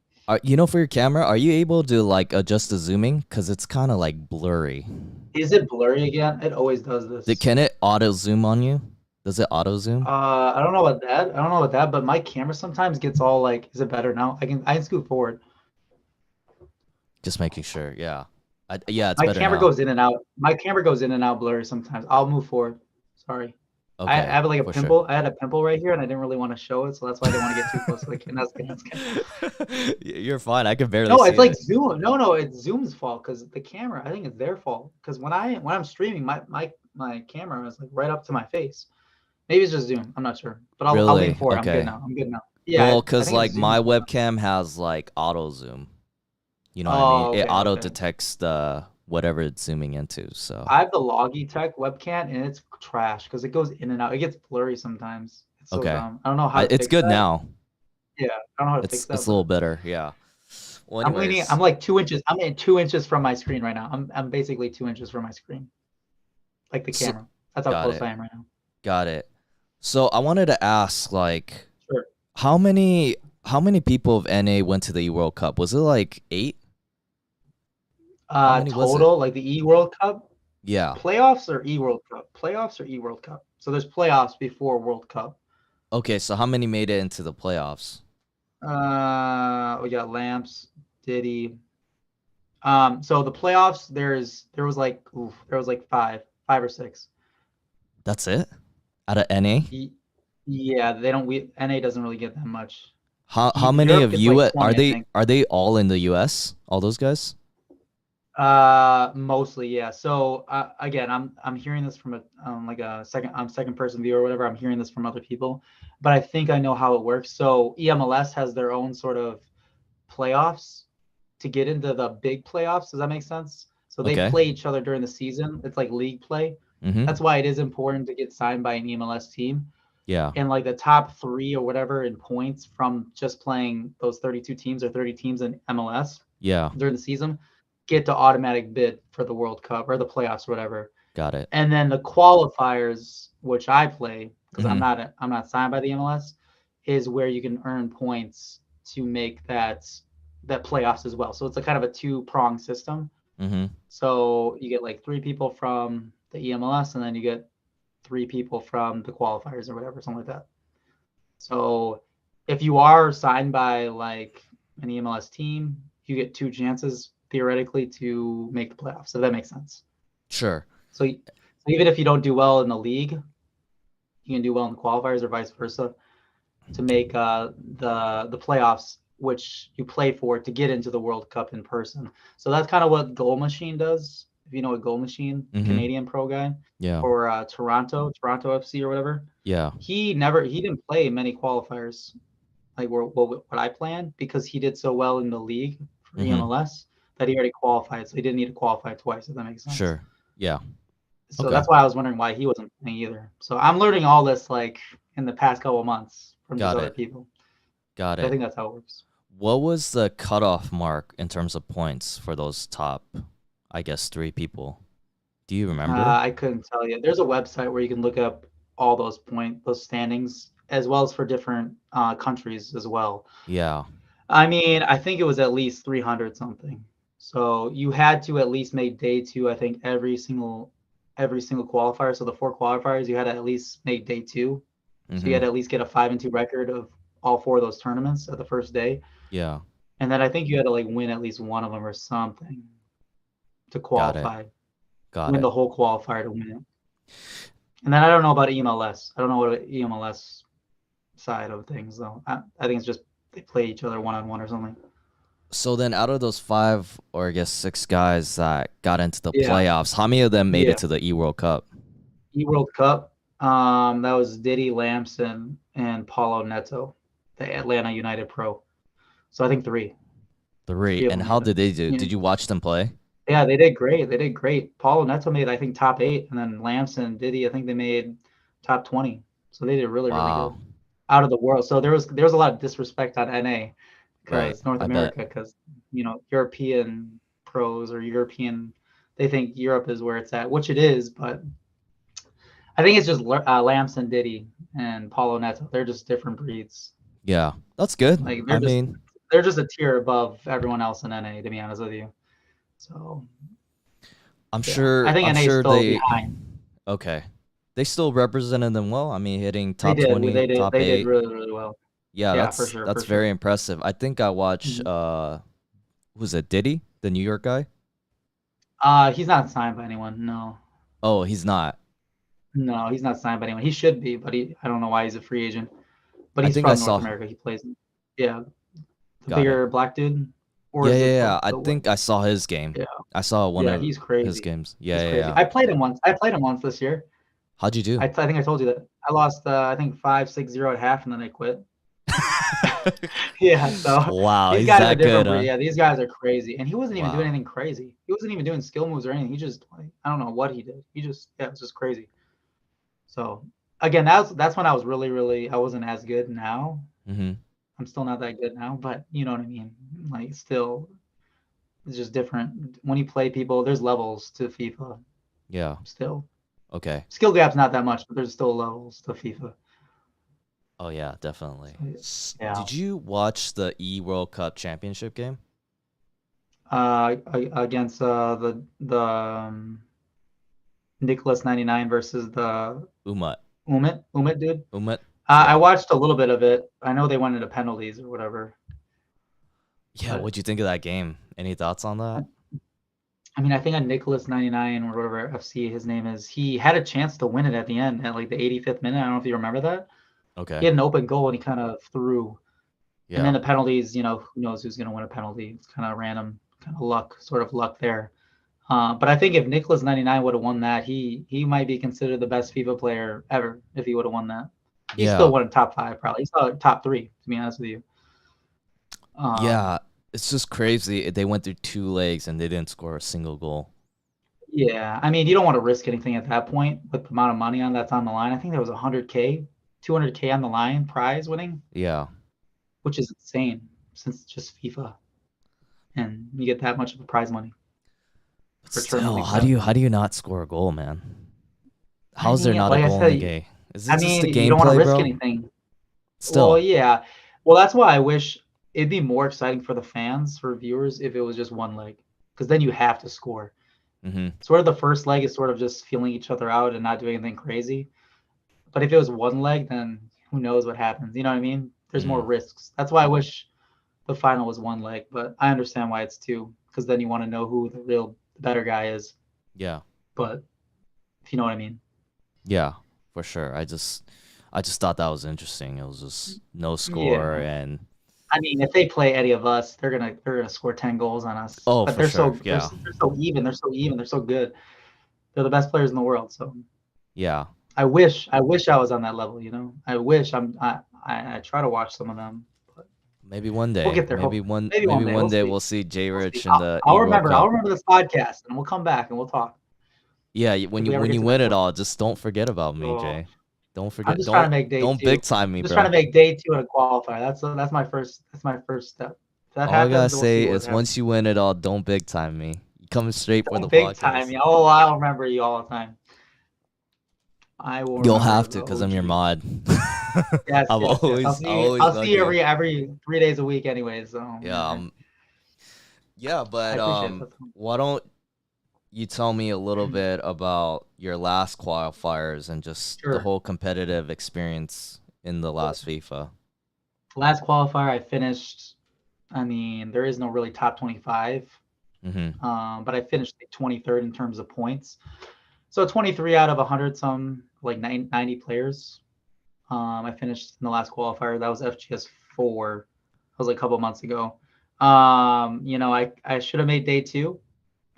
For your camera, are you able to like adjust the zooming? Cause it's kind of like blurry. is it blurry again? It always does this. Can it auto zoom on you? Does it auto zoom? I don't know about that. I don't know about that, but my camera sometimes gets all like, is it better now? I can scoot forward. Just making sure. Yeah. Yeah, it's My better camera now. goes in and out. My camera goes in and out blurry sometimes. I'll move forward. Sorry. I Okay, have like a for sure. pimple. I had a pimple right here and I didn't really want to show it, so that's why I didn't want to get too close to the camera. That's good. That's good. You're fine. I can barely No, see it's like it. Zoom. No, it's Zoom's fault because the camera, I think it's their fault. Because when I'm streaming, my camera is like right up to my face. Maybe it's just Zoom. I'm not sure. But I'll lean Really? forward. I'm good Okay. now. I'm good now. Yeah, Well, I cause think it's like my Zoom's fault. webcam has like auto zoom. You know what I mean? Oh, It okay, auto okay. detects whatever it's zooming into. So I have the Logitech webcam and it's trash because it goes in and out. It gets blurry sometimes. It's so okay, dumb. I don't know how to it's fix good that. now. Yeah, I don't know how to fix It's that, a little but better. Yeah. Well, I'm anyways, like 2 inches. I'm in 2 inches from my screen right now. I'm basically 2 inches from my screen, like the so, camera. That's how got close it. I am right now. Got it. So I wanted to ask, like, Sure. how many how many people of NA went to the E World Cup? Was it like 8? How many was it? Total like the E World Cup Yeah. playoffs or E World Cup playoffs or E World Cup. So there's playoffs before World Cup. Okay, so how many made it into the playoffs? We got Lamps, Diddy. So the playoffs, there was like five or six. That's it? Out of NA? Yeah, they don't. NA doesn't really get that much. How many Europe of gets you like are 20, I they think. all in the US? All those guys? Mostly, yeah. So again, I'm hearing this from I'm second person view or whatever. I'm hearing this from other people, but I think I know how it works. So EMLS has their own sort of playoffs to get into the big playoffs. Does that make sense? So they Okay. play each other during the season. It's like league play. Mm-hmm. That's why it is important to get signed by an EMLS team. Yeah. And like the top three or whatever in points from just playing those 32 teams or 30 teams in MLS Yeah. during the season get to automatic bid for the World Cup or the playoffs or whatever. Got it. And then the qualifiers, which I play because Mm-hmm. I'm not signed by the MLS, is where you can earn points to make that playoffs as well. So it's a kind of a two-pronged system. Mm-hmm. So you get like three people from the EMLS, and then you get three people from the qualifiers or whatever, something like that. So if you are signed by like an EMLS team, you get two chances theoretically to make the playoffs. So that makes sense. Sure. So even if you don't do well in the league, you can do well in the qualifiers or vice versa to make the playoffs, which you play for to get into the World Cup in person. So that's kind of what Goal Machine does. If you know what Goal Machine, Mm-hmm. Canadian pro guy, Yeah. or Toronto FC or whatever, Yeah. he didn't play many qualifiers. like what I planned, because he did so well in the league for Mm-hmm. EMLS that he already qualified, so he didn't need to qualify twice, if that makes sense. Sure. Yeah. So Okay. that's why I was wondering why he wasn't playing either. So I'm learning all this like in the past couple of months from these Got other it. people. Got So I it. think that's how it works. What was the cutoff mark in terms of points for those top, I guess, three people? Do you remember? I couldn't tell you. There's a website where you can look up all those standings, as well as for different countries as well. Yeah. I mean, I think it was at least 300 something. So you had to at least make day two. I think every single qualifier. So the four qualifiers, you had to at least make day two. So you Mm-hmm. had to at least get a 5-2 record of all four of those tournaments at the first day. Yeah. And then I think you had to like win at least one of them or something to Got it. qualify, Got win it. the whole qualifier to win it. And then I don't know about EMLS. I don't know what EMLS side of things though. I think it's just they play each other one-on-one or something. So then out of those five or I guess six guys that got into the Yeah, playoffs, how many of them made yeah. it to the E World Cup? World Cup. That was Diddy Lamson and Paulo Neto, the Atlanta United Pro. So I think three, Three. three of And them how made it. did they do? Yeah, Did you watch them play? yeah, they did great. They did great. Paulo Neto made I think top 8, and then Lamson, Diddy, I think they made top 20. So they did really, really Wow. good. Out of the world. So there was a lot of disrespect on NA Right. because North I bet. America, because European pros or European, they think Europe is where it's at, which it is, but I think it's just Lamson, Diddy, and Paulo Neto. They're just different breeds. Yeah. That's good. Like I they're just mean, they're just a tier above everyone else in NA, to be honest with you. So I'm yeah, I sure think I'm NA is sure still they behind. okay. They still represented them well. I mean, hitting They top did. 20, They did. top They did 8. really, really well. Yeah, Yeah, for sure, that's for very sure. impressive. I think I watched Mhm. who's it? Diddy, the New York guy? He's not signed by anyone. No, Oh, he's not. no, he's not signed by anyone. He should be, but I don't know why he's a free agent. But I he's think I from North saw America. He plays. Yeah, the got it. bigger black dude, or Yeah, is yeah, it yeah. I the what? think I saw his game. Yeah, I saw one yeah, of he's his crazy. games. Yeah, He's yeah, crazy. yeah. I played him once. I played him once this year. How'd you do? I think I told you that. I lost. I think 5-6-0 at half, and then I quit. Yeah, so Wow, these he's guys are that good, different huh? breed. Yeah, these guys are crazy. And he wasn't even doing Wow. anything crazy. He wasn't even doing skill moves or anything. He just like I don't know what he did. He just yeah, it was just crazy. So again, that's when I was really, really I wasn't as good now. Mm-hmm. I'm still not that good now, but you know what I mean. Like still it's just different. When you play people, there's levels to FIFA Yeah. still. Okay. Skill gap's not that much, but there's still levels to FIFA. Oh yeah, definitely. So, yeah. Did you watch the E World Cup championship game? Against the Nicholas 99 versus the Umut. Umit dude. Umut? I Yeah. watched a little bit of it. I know they went into penalties or whatever, Yeah, but what'd you think of that game? Any thoughts on that? I mean, I think on Nicholas 99 or whatever FC his name is, he had a chance to win it at the end at like the 85th minute. I don't know if you remember that. He Okay. had an open goal and he kind of threw. And then Yeah. the penalties, who knows who's going to win a penalty? It's kind of random, kind of luck, sort of luck there. But I think if Nicholas 99 would have won that, he might be considered the best FIFA player ever if he would have won that. He still Yeah. won in top 5 probably. He's still top 3 to be honest with you. Yeah. Um, It's just crazy. They went through two legs and they didn't score a single goal. yeah, I mean you don't want to risk anything at that point with the amount of money that's on the line. I think there was 100K, 200K on the line prize winning, Yeah. which is insane since it's just FIFA and you get that much of a prize money But for a tournament still, like that. how do you not score a goal, man? I How's there mean, not a like I goal in the said, game? Is it I just the mean you don't want to gameplay, risk bro? anything. Well, Still. yeah. Well, that's why I wish it'd be more exciting for the fans, for viewers, if it was just one leg, because then you have to score. Mm-hmm. Sort of the first leg is sort of just feeling each other out and not doing anything crazy. But if it was one leg, then who knows what happens? You know what I mean? There's more Mm. risks. That's why I wish the final was one leg, but I understand why it's two, because then you want to know who the better guy is. Yeah. But if you know what I mean. Yeah, for sure. I just thought that was interesting. It was just no score Yeah. and I mean, if they play any of us, they're gonna score 10 goals on us. oh, But for they're sure. so they're, Yeah. they're so even. They're so even. They're so good. They're the best players in the world. So Yeah. I wish I was on that level. I wish I try to watch some of them. Maybe one We'll day. get there. Hopefully. Maybe Maybe one day. one We'll day see. we'll see J We'll see. Rich in the I'll Euro remember. I'll Cup. remember this podcast, and we'll come back and we'll talk Yeah, if we ever when get you to win that it point. all, just don't forget about me, So Jay. Don't I'm forget. just trying to make day Don't two. big time I'm me, just trying bro. to make day two in a qualifier. That's my first. That's my first step. If that All I gotta happens, we'll see say what is happens. once you win it all, don't big time me. You coming straight for the Don't big time podcast. me. Oh, I'll remember you all the time. I will You'll remember have to, the cause I'm your OG. mod. Yes, yes, yes. I'll always I'll bug see you you. every 3 days a week, anyways. So Yeah, yeah, I but appreciate that. why don't you tell me a little bit about your last qualifiers and just the Sure. whole competitive experience in the last FIFA? Last qualifier, I finished. I mean, there is no really top 25, Mm-hmm. but I finished like 23rd in terms of points. So 23 out of 100 some, like 90 players. I finished in the last qualifier. That was FGS 4. That was like a couple months ago. I should have made day two.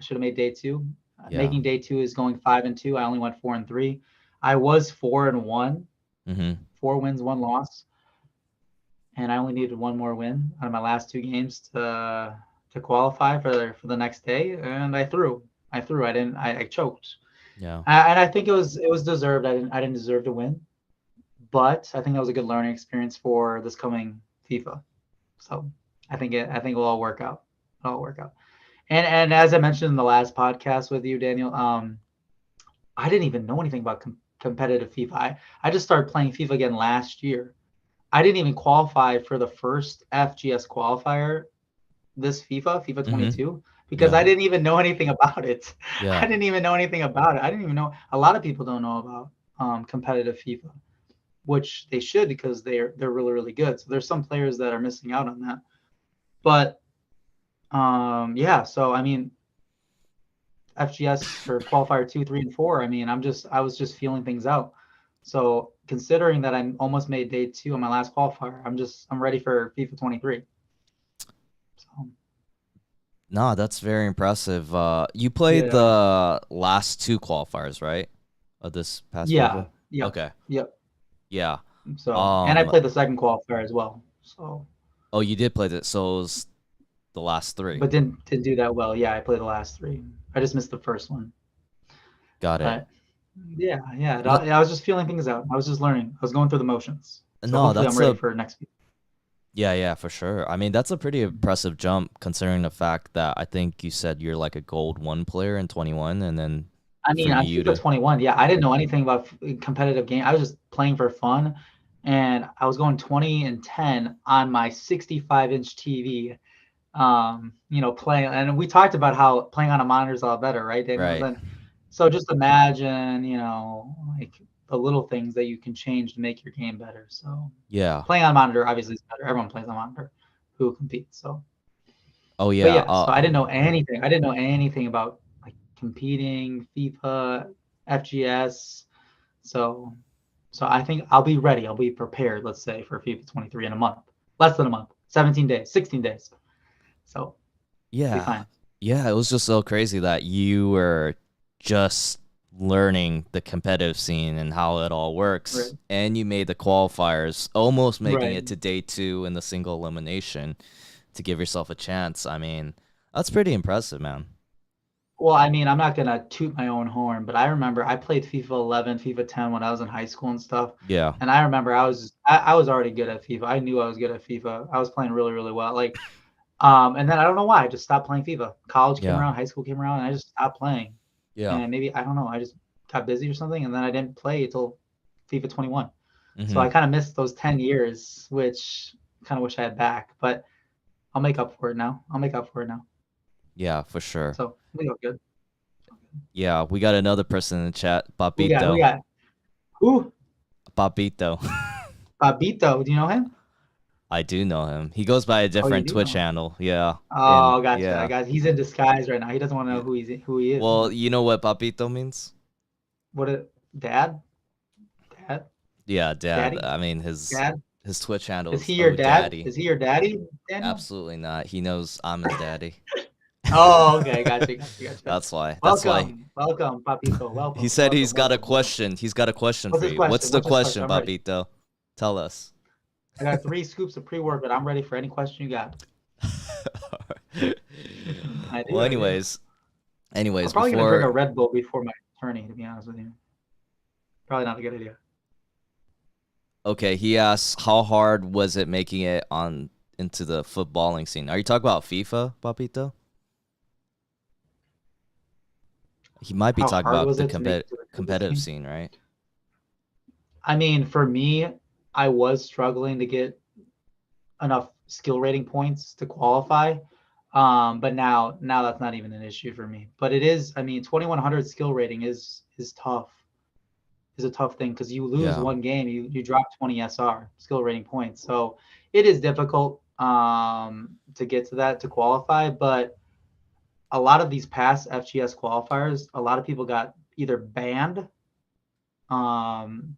I should have made day two. Yeah. Making day two is going 5-2. I only went 4-3. I was 4-1, Mm-hmm. 4 wins, 1 loss, and I only needed one more win out of my last 2 games to qualify for the next day, and I threw. I threw. I choked, Yeah. and I think it was deserved. I didn't deserve to win, but I think that was a good learning experience for this coming FIFA. So I think it'll all work out. It'll all work out. And as I mentioned in the last podcast with you, Daniel, I didn't even know anything about competitive FIFA. I just started playing FIFA again last year. I didn't even qualify for the first FGS qualifier this FIFA Mm-hmm. 22, because Yeah. I didn't even know anything about it. I Yeah. didn't even know anything about it. I didn't even know. A lot of people don't know about competitive FIFA, which they should, because they're really really good. So there's some players that are missing out on that. But yeah. So I mean, FGS or qualifier 2, 3, and 4. I mean, I was just feeling things out. So considering that I almost made day two on my last qualifier, I'm ready for FIFA 23. So No, that's very impressive. You played yeah, the last two qualifiers, right? Of this past yeah, FIFA? yep, Okay. yep. Yeah. So and I played the second qualifier as well. So Oh, you did play that. So it was the last three. but didn't do that well. Yeah, I played the last 3. I just missed the first one. Got it. But yeah, yeah. No, I was just feeling things out. I was just learning. I was going through the motions. So no, hopefully I'm that's ready a for next week. yeah, yeah, for sure. I mean, that's a pretty impressive jump considering the fact that I think you said you're like a gold 1 player in 21, and then I for mean, on you FIFA to 21, yeah, I didn't know anything about competitive game. I was just playing for fun, and I was going 20 and 10 on my 65-inch TV. Playing, and we talked about how playing on a monitor is a lot better, right, Daniel? right. Then, so just imagine, like the little things that you can change to make your game better. So Yeah. playing on a monitor obviously is better. Everyone plays on a monitor who competes. So, Oh but yeah. yeah, so I didn't know anything. I didn't know anything about like competing, FIFA, FGS. So so I think I'll be ready. I'll be prepared, let's say, for FIFA 23 in a month. Less than a month. 17 days, 16 days. So be Yeah. fine. Yeah, it was just so crazy that you were just learning the competitive scene and how it all works, Right. and you made the qualifiers, almost making Right. it to day 2 in the single elimination to give yourself a chance. I mean, that's pretty impressive, man. Well, I mean, I'm not gonna toot my own horn, but I remember I played FIFA 11, FIFA 10 when I was in high school and stuff. Yeah. And I remember I was already good at FIFA. I knew I was good at FIFA. I was playing really, really well. Like, and then I don't know why I just stopped playing FIFA. College came Yeah. around, high school came around, and I just stopped playing. Yeah. And maybe I don't know, I just got busy or something, and then I didn't play until FIFA 21. So I Mhm. kind of missed those 10 years, which kind of wish I had back. But I'll make up for it now. I'll make up for it now. Yeah, for sure. So we go good. Yeah, we got another person in the chat, Who got? Who Papito. got? Who? Papito. Babito. Do you know him? I do know him. He goes by a Oh, you different do Twitch know him. handle. Yeah. And Oh, gotcha. yeah. I got. He's in disguise right now. He doesn't want to know Yeah. who he is. Well, you know what Papito means? What? Dad? Dad? Yeah, dad. Daddy? I mean, Dad? his Twitch handle Is is he your Oh dad? Daddy. Is he your daddy, Daniel? Absolutely not. He knows I'm his daddy. Oh, okay. Gotcha. That's why. That's why. Welcome, Papito. He Welcome, said he's got a welcome. question. He's got a question What's for his you. What's question? the What's his question? question, I'm ready. Papito? Tell us. I got 3 scoops of pre-workout. I'm ready for any question you got. I do, Well, I do. I'm anyways, probably gonna drink a before Red Bull before my tourney, to be honest with you. Probably not a good idea. okay, he asks how hard was it making it on into the footballing scene? Are you talking about FIFA, Papito? He might be How talking hard about was the it to make it to the Christmas competitive scene? scene, right? I mean, for me, I was struggling to get enough skill rating points to qualify. But now that's not even an issue for me. But it is, I mean, 2100 skill rating is tough. Is a tough thing because you lose Yeah. one game, you drop 20 SR skill rating points. So it is difficult to get to that to qualify, but a lot of these past FGS qualifiers, a lot of people got either banned um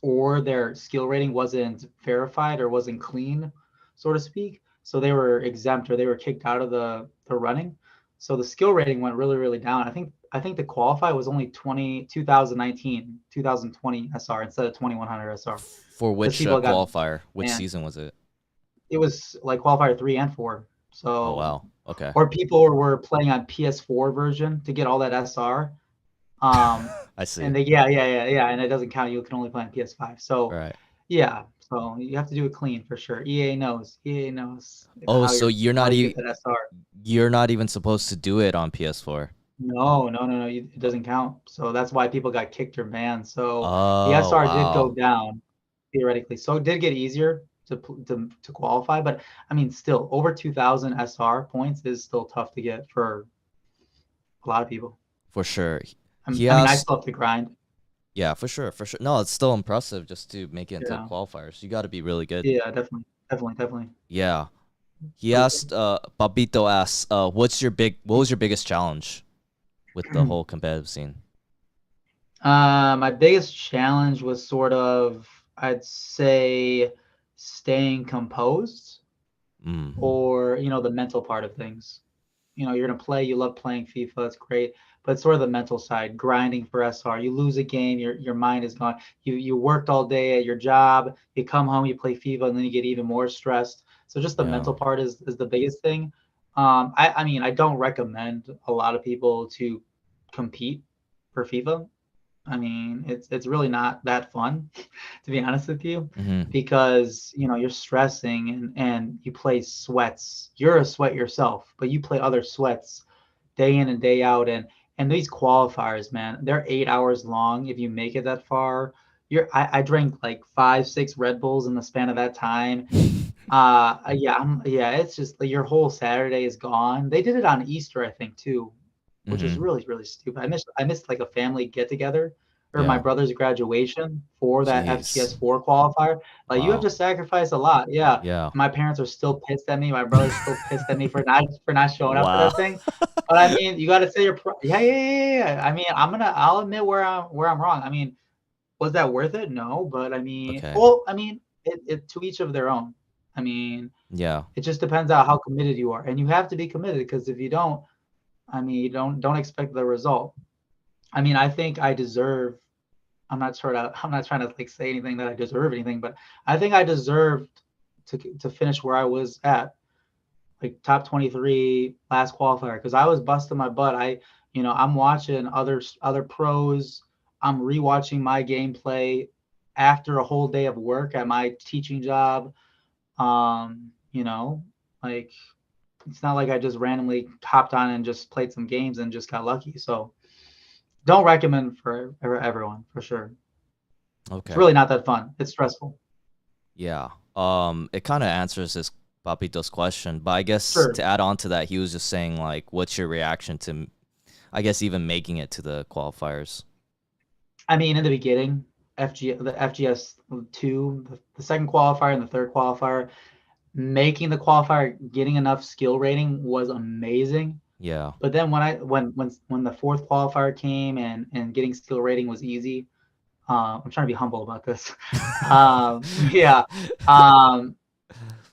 or their skill rating wasn't verified or wasn't clean, so to speak. So they were exempt or they were kicked out of the running. So the skill rating went really, really down. I think the qualify was only 2019, 2020 SR instead of 2100 SR For because which people got qualifier? Which banned. season was it? It was like qualifier 3 and 4. Oh So wow. Okay. or people were playing on PS4 version to get all that SR. I see. And they yeah, and it doesn't count. You can only play on PS5. So Right. yeah, so you have to do it clean for sure. EA knows. EA knows Oh, so how you get that SR. you're not even supposed to do it on PS4. No, no, no, no. It doesn't count. So that's why people got kicked or banned. So the Oh, SR did go wow. down theoretically. So it did get easier to qualify, but I mean, still over 2,000 SR points is still tough to get for a lot of people. For sure. He I mean, I asked, still have to grind. yeah, for sure, for sure. No, it's still impressive just to make it into the Yeah, qualifiers. You got to be really good. yeah, definitely, definitely, definitely. Yeah. He For asked, Babito asks, what was your biggest challenge with the sure. whole competitive scene? My biggest challenge was sort of, I'd say, staying composed Mm. or, the mental part of things. You're gonna play, you love playing FIFA, it's great, but it's sort of the mental side, grinding for SR. You lose a game, your mind is gone. You worked all day at your job, you come home, you play FIFA, and then you get even more stressed. So just the Yeah. mental part is the biggest thing. I mean, I don't recommend a lot of people to compete for FIFA. I mean, it's really not that fun, to be honest with you, Hmm. because you're stressing and you play sweats. You're a sweat yourself, but you play other sweats day in and day out, and these qualifiers, man, they're 8 hours long. If you make it that far, I drank like 5, 6 Red Bulls in the span of that time. Yeah, it's just like your whole Saturday is gone. They did it on Easter, I think, too, which is Hmm. really, really stupid. I missed like a family get together or my Yeah. brother's graduation for that Jeez. FGS4 qualifier. Like you have Wow. to sacrifice a lot. Yeah. Yeah. My parents are still pissed at me. My brother's still pissed at me for not showing up for Wow. that thing. But I mean, you got to say yeah. I mean, I'll admit where I'm wrong. I mean, was that worth it? No, but I mean, Okay. well, I mean, it to each of their own. I mean, Yeah. it just depends on how committed you are, and you have to be committed because if you don't, I mean, you don't expect the result. I mean, I think I deserve. I'm not trying to like say anything that I deserve anything, but I think I deserved to finish where I was at, like top 23 last qualifier, because I was busting my butt. I'm watching other pros. I'm rewatching my gameplay after a whole day of work at my teaching job. Like it's not like I just randomly hopped on and just played some games and just got lucky. So don't recommend for everyone for sure. It's Okay. really not that fun. It's stressful. Yeah. It kind of answers this Papito's question, but I guess Sure. to add on to that, he was just saying like, what's your reaction to, I guess, even making it to the qualifiers? I mean, in the beginning, the FGS two, the second qualifier and the third qualifier, making the qualifier, getting enough skill rating was amazing. Yeah. But then when the fourth qualifier came and getting skill rating was easy. I'm trying to be humble about this. Yeah. Um,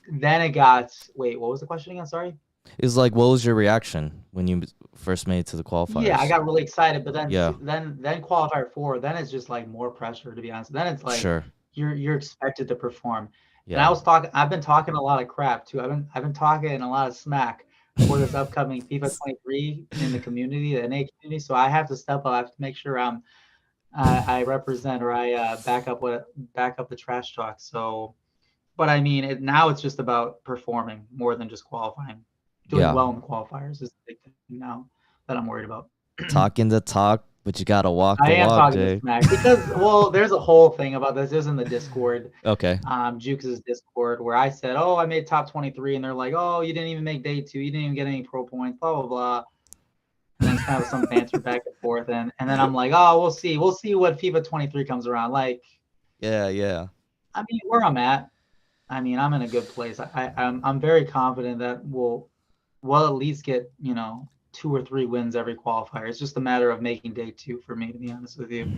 then it got. Wait, what was the question again? Sorry. It's like, what was your reaction when you first made it to the Yeah, I qualifiers? got really excited, but then Yeah. then qualifier 4, then it's just like more pressure to be honest. Then it's like Sure. you're expected to perform. And I Yeah. was talking. I've been talking a lot of crap too. I've been talking a lot of smack for this upcoming FIFA 23 in the community, the NA community. So I have to step up. I have to make sure I represent or I back up the trash talk. So, but I mean, now it's just about performing more than just qualifying. Doing Yeah. well in the qualifiers is the big thing now that I'm worried about. Talking the talk, but you gotta walk I the am walk, talking to Jake. smack because, well, there's a whole thing about this. There's in the Discord, Okay. Jukes' Discord, where I said, "Oh, I made top 23," and they're like, "Oh, you didn't even make day two. You didn't even get any pro points." Blah blah blah. And then it's kind of some banter back and forth, and then I'm like, "Oh, we'll see what FIFA 23 comes around." Like, Yeah, yeah. I mean, where I'm at, I mean, I'm in a good place. I'm very confident that we'll at least get 2 or 3 wins every qualifier. It's just a matter of making day two for me, to be honest with you.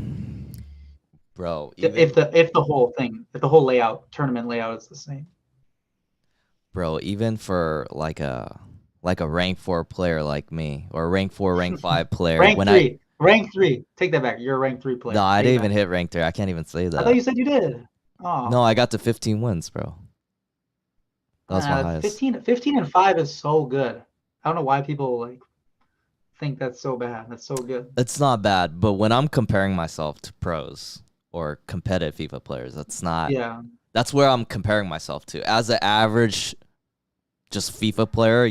Bro, If even the whole thing, if the whole tournament layout is the same. even for like a rank 4 player like me or rank 4, rank 5 player, Rank three, rank three. Take that back. You're a rank 3 no, player. I Take it didn't even back. hit rank 3. I can't even say I thought that. you said you did. No, Oh, I got to 15 wins, bro. That was my highest. 15 and 5 is so good. I don't know why people like think that's so bad. That's so good. It's not bad, but when I'm comparing myself to pros or competitive FIFA players, Yeah, that's where I'm comparing myself to. As an average just FIFA player,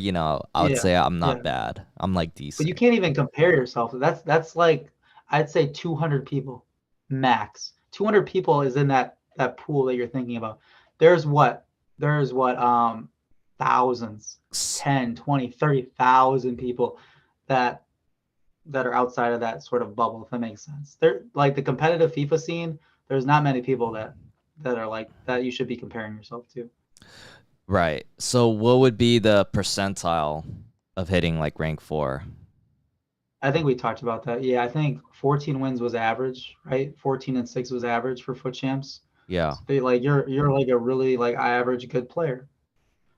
I would yeah, say I'm yeah. not bad. I'm like But you decent. can't even compare yourself. That's like I'd say 200 people max. 200 people is in that pool that you're thinking about. There's what? There's what thousands, 10, 20, 30,000 people that that are outside of that sort of bubble, if that makes sense. They're like the competitive FIFA scene, there's not many people that are like that you should be comparing yourself to. Right. So what would be the percentile of hitting like rank 4? I think we talked about that. Yeah, I think 14 wins was average, right? 14 and 6 was average for foot champs. Yeah. So like you're like a really like average good player.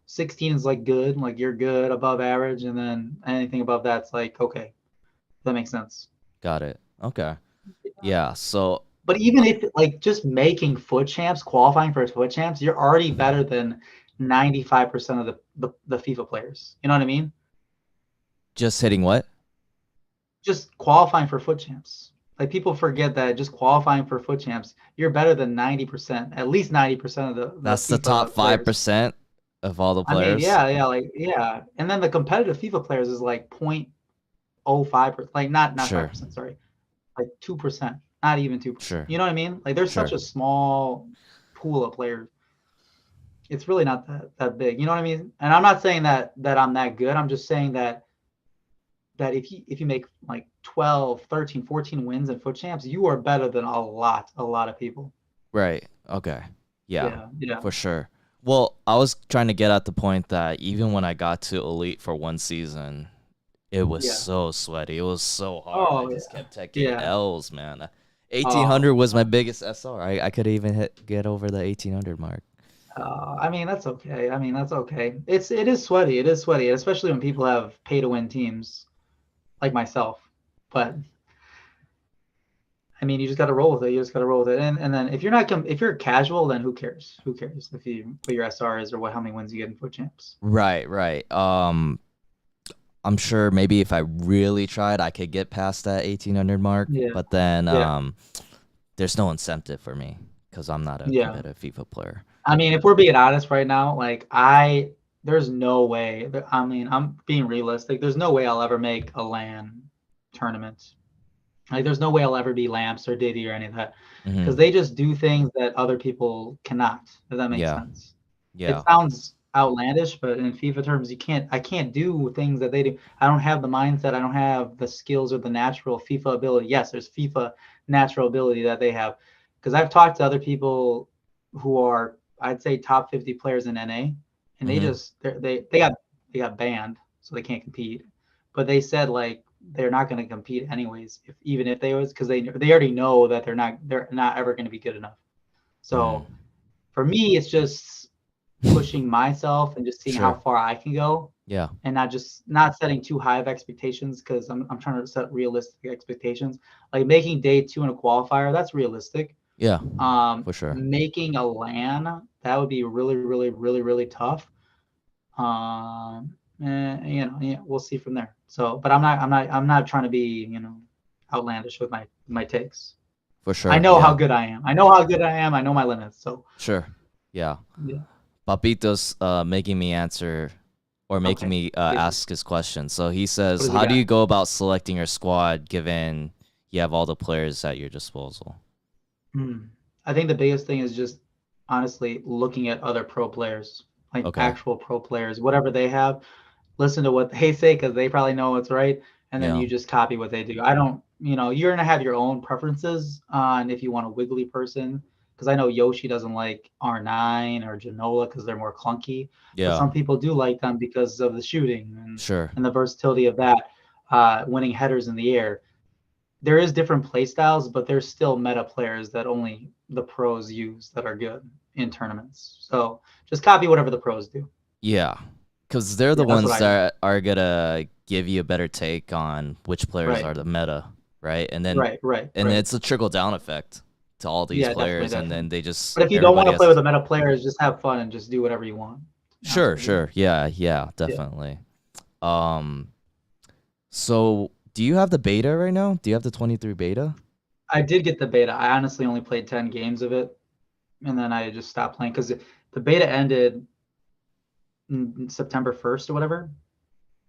16 is like good, like you're good above average, and then anything above that's like okay, that makes sense. Got it. Okay. Yeah. So But even if like just making foot champs, qualifying for foot champs, you're already better than 95% of the FIFA players. You know what I mean? just hitting what? Just qualifying for foot champs. Like people forget that just qualifying for foot champs, you're better than 90%, at least 90% of the That's the top FIFA players. 5% of all the I mean, players. yeah, like yeah. And then the competitive FIFA players is like 0.05%, like not Sure. 5%, sorry. Like 2%, not even 2%. Sure. You know what I mean? Like there's such Sure. a small pool of players. It's really not that big. You know what I mean? And I'm not saying that I'm that good. I'm just saying that if you make like 12, 13, 14 wins in foot champs, you are better than a lot of people. Right. Okay. Yeah, Yeah, yeah, for sure. Well, I was trying to get at the point that even when I got to Elite for one season, it was yeah. so sweaty. It was so hard. I Oh just yeah, kept taking yeah. L's, man. 1800 Oh, was my biggest SR. I could even get over the 1800 mark. I mean that's okay. I mean that's okay. It is sweaty. It is sweaty, especially when people have pay to win teams like myself. But I mean, you just got to roll with it. You just got to roll with it. And then if you're casual, then who cares? Who cares if you what your SR is or how many wins you get in foot champs? Right, right. I'm sure maybe if I really tried, I could get past that 1800 mark, Yeah, but then yeah, there's no incentive for me because I'm not a yeah. competitive FIFA player. I mean, if we're being honest right now, like there's no way. I mean, I'm being realistic. There's no way I'll ever make a LAN tournament. Like, there's no way I'll ever be Lamps or Diddy or any of that because Hmm. they just do things that other people cannot. Does that make Yeah, sense? It yeah. sounds outlandish, but in FIFA terms, I can't do things that they do. I don't have the mindset. I don't have the skills or the natural FIFA ability. Yes, there's FIFA natural ability that they have. Because I've talked to other people who are, I'd say, top 50 players in NA, and they Hmm. just they got banned, so they can't compete. But they said like they're not going to compete anyways, even if they was because they already know that they're not ever going to be good enough. Mm. So for me, it's just pushing myself and just seeing how Sure. far I can go Yeah. and not setting too high of expectations because I'm trying to set realistic expectations. Like making day two in a qualifier, that's realistic. Yeah, for sure. Making a LAN, that would be really, really, really, really tough. Yeah, we'll see from there. So, but I'm not trying to be, outlandish with my takes. For I sure. know how Yeah. good I am. I know how good I am. I know my limits. So, Sure. Yeah. yeah. Papito's making me answer or making Okay. me Please. ask his question. So he What says, does he how do you got? go about selecting your squad given you have all the players at your disposal? Hmm. I think the biggest thing is just honestly looking at other pro players, like Okay. actual pro players, whatever they have. Listen to what they say because they probably know what's right, and then Yeah. you just copy what they do. I don't, you're gonna have your own preferences on if you want a wiggly person, because I know Yoshi doesn't like R9 or Genola because they're more clunky, but Yeah. some people do like them because of the shooting and Sure. and the versatility of that, winning headers in the air. There is different play styles, but there's still meta players that only the pros use that are good in tournaments. So just copy whatever the pros do. Yeah. Because they're the Yeah, that's what ones I do. that are going to give you a better take on which players Right, are the meta, right? right, right, And right. it's a trickle down effect to all these Yeah, definitely, players. And then definitely. they just, But if you don't want everybody to has play to. with the meta players, just have fun and just do whatever you want. To be honest Sure, with you. sure. Yeah, yeah, Yeah. definitely. Um, so do you have the beta right now? Do you have the 23 beta? I did get the beta. I honestly only played 10 games of it, and then I just stopped playing because the beta ended September 1st or whatever.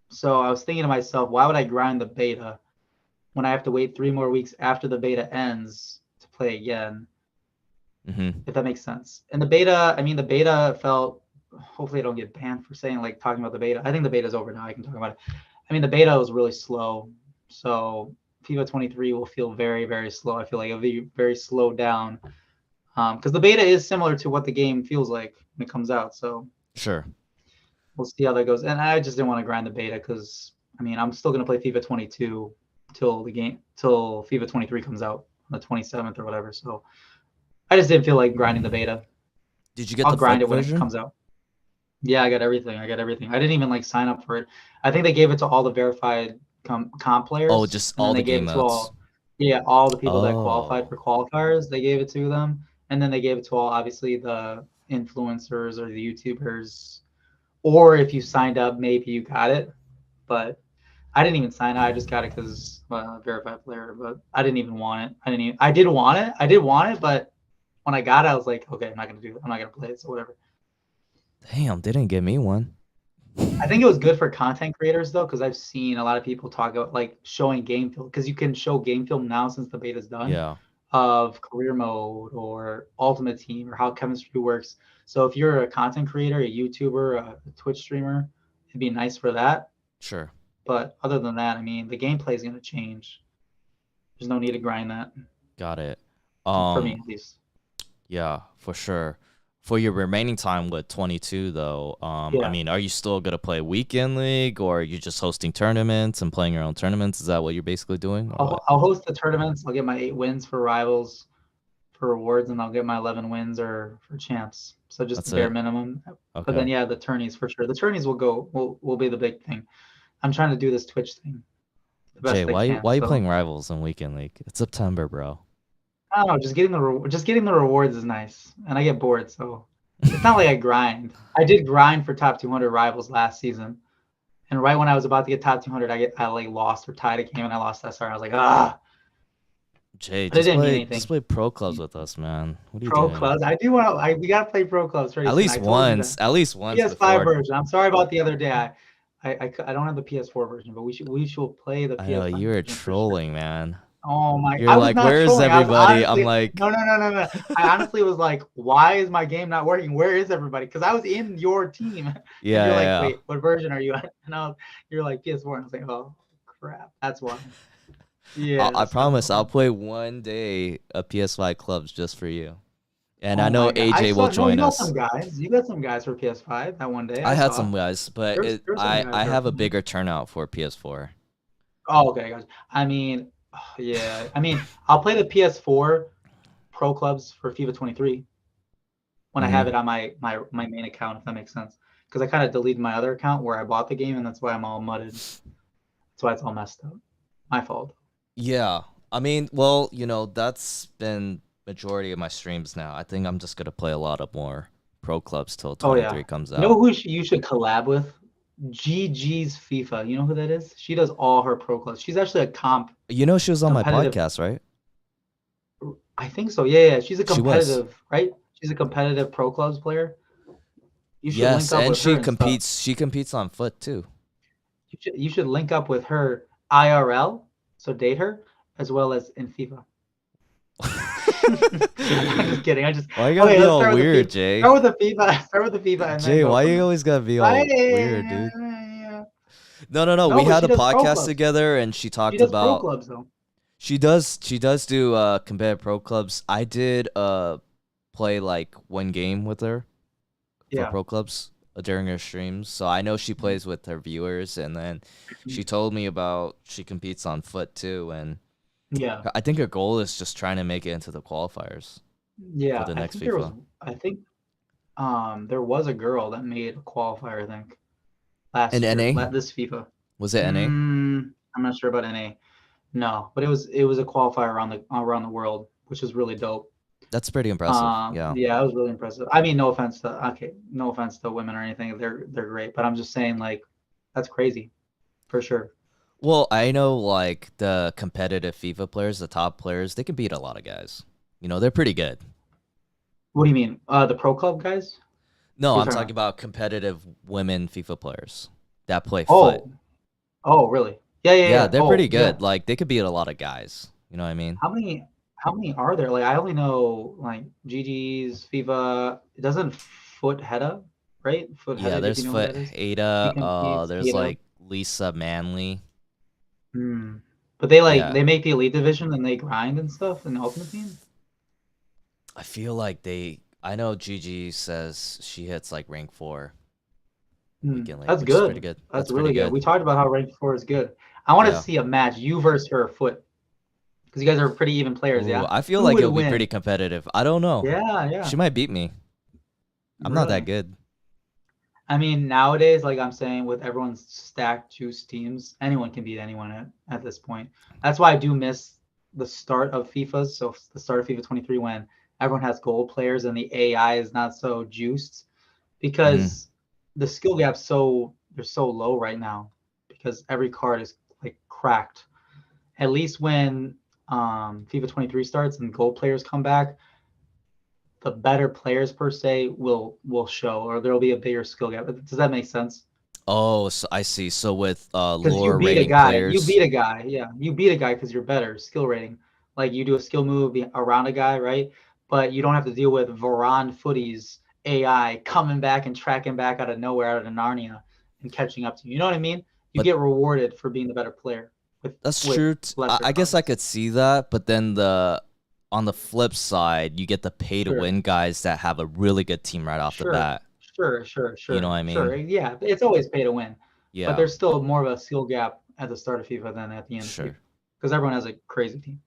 So I was thinking to myself, why would I grind the beta when I have to wait 3 more weeks after the beta ends to play again, Mm-hmm. if that makes sense. And the beta, I mean, the beta felt, hopefully I don't get banned for saying like talking about the beta. I think the beta is over now. I can talk about it. I mean, the beta was really slow. So FIFA 23 will feel very, very slow. I feel like it'll be very slowed down. Because the beta is similar to what the game feels like when it comes out. So Sure. we'll see how that goes. And I just didn't want to grind the beta because I mean I'm still gonna play FIFA 22 till FIFA 23 comes out on the 27th or whatever. So I just didn't feel like grinding the beta. Did you get I'll the grind FUT it when it version? comes out. Yeah, I got everything. I got everything. I didn't even like sign up for it. I think they gave it to all the verified comp Oh, players, just and then all they the gave game it to modes. all the people that qualified Oh, for qualifiers. They gave it to them, and then they gave it to all obviously the influencers or the YouTubers. Or if you signed up, maybe you got it. But I didn't even sign up. I just got it because verified player. But I didn't even want it. I didn't even. I did want it. I did want it, but when I got it, I was like, okay, I'm not gonna do it. I'm not gonna play it. So whatever. damn, they didn't give me one. I think it was good for content creators though, because I've seen a lot of people talk about like showing game film because you can show game film now since the beta's done Yeah, of career mode or ultimate team or how chemistry works. So if you're a content creator, a YouTuber, a Twitch streamer, it'd be nice for that. sure. But other than that, I mean, the gameplay is going to change. There's no need to grind that Got it. for me Um, at least. yeah, for sure. For your remaining time with 22 though, I Yeah, mean, are you still gonna play weekend league or are you just hosting tournaments and playing your own tournaments? Is that what you're basically doing or what? I'll host the tournaments. I'll get my 8 wins for rivals for rewards, and I'll get my 11 wins or for champs. So just the That's bare it. minimum. But Okay. then yeah, the tourneys for sure. The tourneys will be the big thing. I'm trying to do this Twitch thing the Jay, best I can. why you So playing rivals in weekend league? It's September, bro. I don't know. Just getting the rewards is nice, and I get bored. So it's not like I grind. I did grind for top 200 rivals last season, and right when I was about to get top 200, I like lost or tied a game, and I lost SR. I was like ah, Jay, but it didn't mean anything. just play pro clubs with us, man. What are you Pro doing? clubs. I do want to. We gotta play pro clubs pretty soon. I told you that. At least once PS5 before. version. I'm sorry about the other day. I don't have the PS4 version, but we should play the I know PS5 you were version for sure. trolling, man. Oh my! You're I was like, not where's trolling. I was everybody? I'm honestly like, no no no no no. I honestly was like, why is my game not working? Where is everybody? Because I was in your team, and yeah, you're yeah, like, yeah. wait, what version are you at? And you're like PS4, and I was like, oh crap, that's why. Yeah, I that's not promise I'll fun. play one day of PS5 clubs just for you. And I Oh know my god, I AJ will saw. No, you join got some us. guys. You got some guys for PS5 that one day. I I had saw. some guys, but There's some guys I that are have a fun. bigger turnout for PS4. Oh, okay, guys. I mean, yeah. I mean, I'll play the PS4 Pro Clubs for FIFA 23 when I have Mm-hmm. it on my main account, if that makes sense. Because I kind of deleted my other account where I bought the game, and that's why I'm all mudded. That's why it's all messed up. My fault. Yeah. I mean, well, you know, that's been majority of my streams now. I think I'm just gonna play a lot of more pro clubs till Oh yeah. 23 comes You know out. who you should collab with? GG's FIFA. You know who that is? She does all her pro clubs. She's actually a You know, she was on my competitive. podcast, right? I think so. Yeah, yeah. She's a She was. competitive, right? She's a competitive pro clubs player. You should link Yes, up and with her she and stuff. competes. She competes on foot too. You should link up with her IRL, so date her, as well as in FIFA. I'm just kidding. I just Why you gotta okay. be Let's all start with the weird, FIFA. Jay? Start with the FIFA. Start with the FIFA, and then Jay, go why from you there. always gotta be Right? all weird, dude? No, no, no. No, We but had she a does pro podcast clubs. together, and she She talked does pro about clubs though. she does do competitive pro clubs. I did play like one game with her for Yeah. pro clubs during her streams, so I know she plays with her viewers. And then she told me about she competes on foot too, and Yeah. I think her goal is just trying to make it into the qualifiers for Yeah. the I next think there was. FIFA. I think there was a girl that made a qualifier. I think And last year, NA, this FIFA. was it NA? I'm not sure about NA. No, but it was a qualifier around the world, which is really dope. That's pretty impressive. Yeah. Yeah, it was really impressive. I mean, no offense to women or anything. They're great, but I'm just saying like that's crazy for sure. Well, I know like the competitive FIFA players, the top players, they can beat a lot of guys. You know, they're pretty good. What do you mean? The pro club guys? No, What are you I'm talking talking about? about competitive women FIFA players that play foot. Oh, oh, really? Yeah, yeah, Yeah, yeah. they're pretty Oh, yeah. good. Like they could beat a lot of guys. You know what I mean? How many are there? Like I only know like GG's, FIFA. It doesn't Foot Heada, right? Foot Yeah, Headed, if there's you know who Foot that is. He Ada. competes. There's Yeah. like Lisa Manley. Hmm. But they like Yeah, they make the elite division and they grind and stuff in the ultimate team. I feel like they. I know Gigi says she hits like rank 4 weekendly, That's which is pretty good. good. That's That's pretty really good. good. We talked about how rank 4 is good. I want to Yeah. see a match, you versus her Foot, because you guys are pretty even players, Ooh, yeah? I feel Who like would it'll be win? pretty competitive. I don't know. Yeah, She yeah. might beat me. I'm not that Really. good. I mean, nowadays, like I'm saying, with everyone's stacked juice teams, anyone can beat anyone at this point. That's why I do miss the start of FIFA's. So the start of FIFA 23 when everyone has gold players and the AI is not so juiced Hmm. because the skill gap's they're so low right now because every card is like cracked. At least when FIFA 23 starts and gold players come back, the better players per se will show, or there'll be a bigger skill gap. Does that make sense? Oh, so I see. So with Because lower rating you players, beat a guy, yeah, you beat a guy because you're better skill rating. Like you do a skill move around a guy, right? But you don't have to deal with Varane Footy's AI coming back and tracking back out of nowhere, out of Narnia, and catching up to you. You know what I mean? You but get rewarded for being the better player with that's with true. lesser I guess I cards. could see that, but then the on the flip side, you get the pay to Sure. win guys that have a really good team right off the Sure, bat. sure, sure, You know what sure, I sure. mean? Yeah, it's always pay to win, but Yeah, there's still more of a skill gap at the start of FIFA than at the end of FIFA sure. because everyone has a crazy team.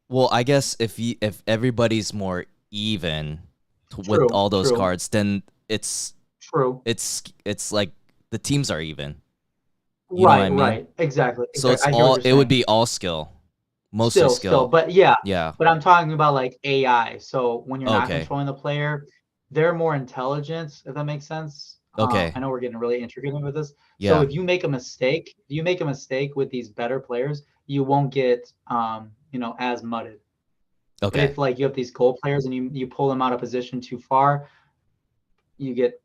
Well, I guess if everybody's more even with True, all those true, cards, then it's true. it's like the teams are even. You know what I Right, mean? right. Exactly, So exactly. it's I hear what all you're it would saying. be all skill, mostly Still, skill. but yeah, Yeah. but I'm talking about like AI. So when you're not Okay. controlling the player, they're more intelligent, if that makes sense. Okay. I know we're getting really intricate with this. So Yeah. if you make a mistake with these better players, you won't get as mudded. But Okay. if like you have these goal players and you pull them out of position too far, you get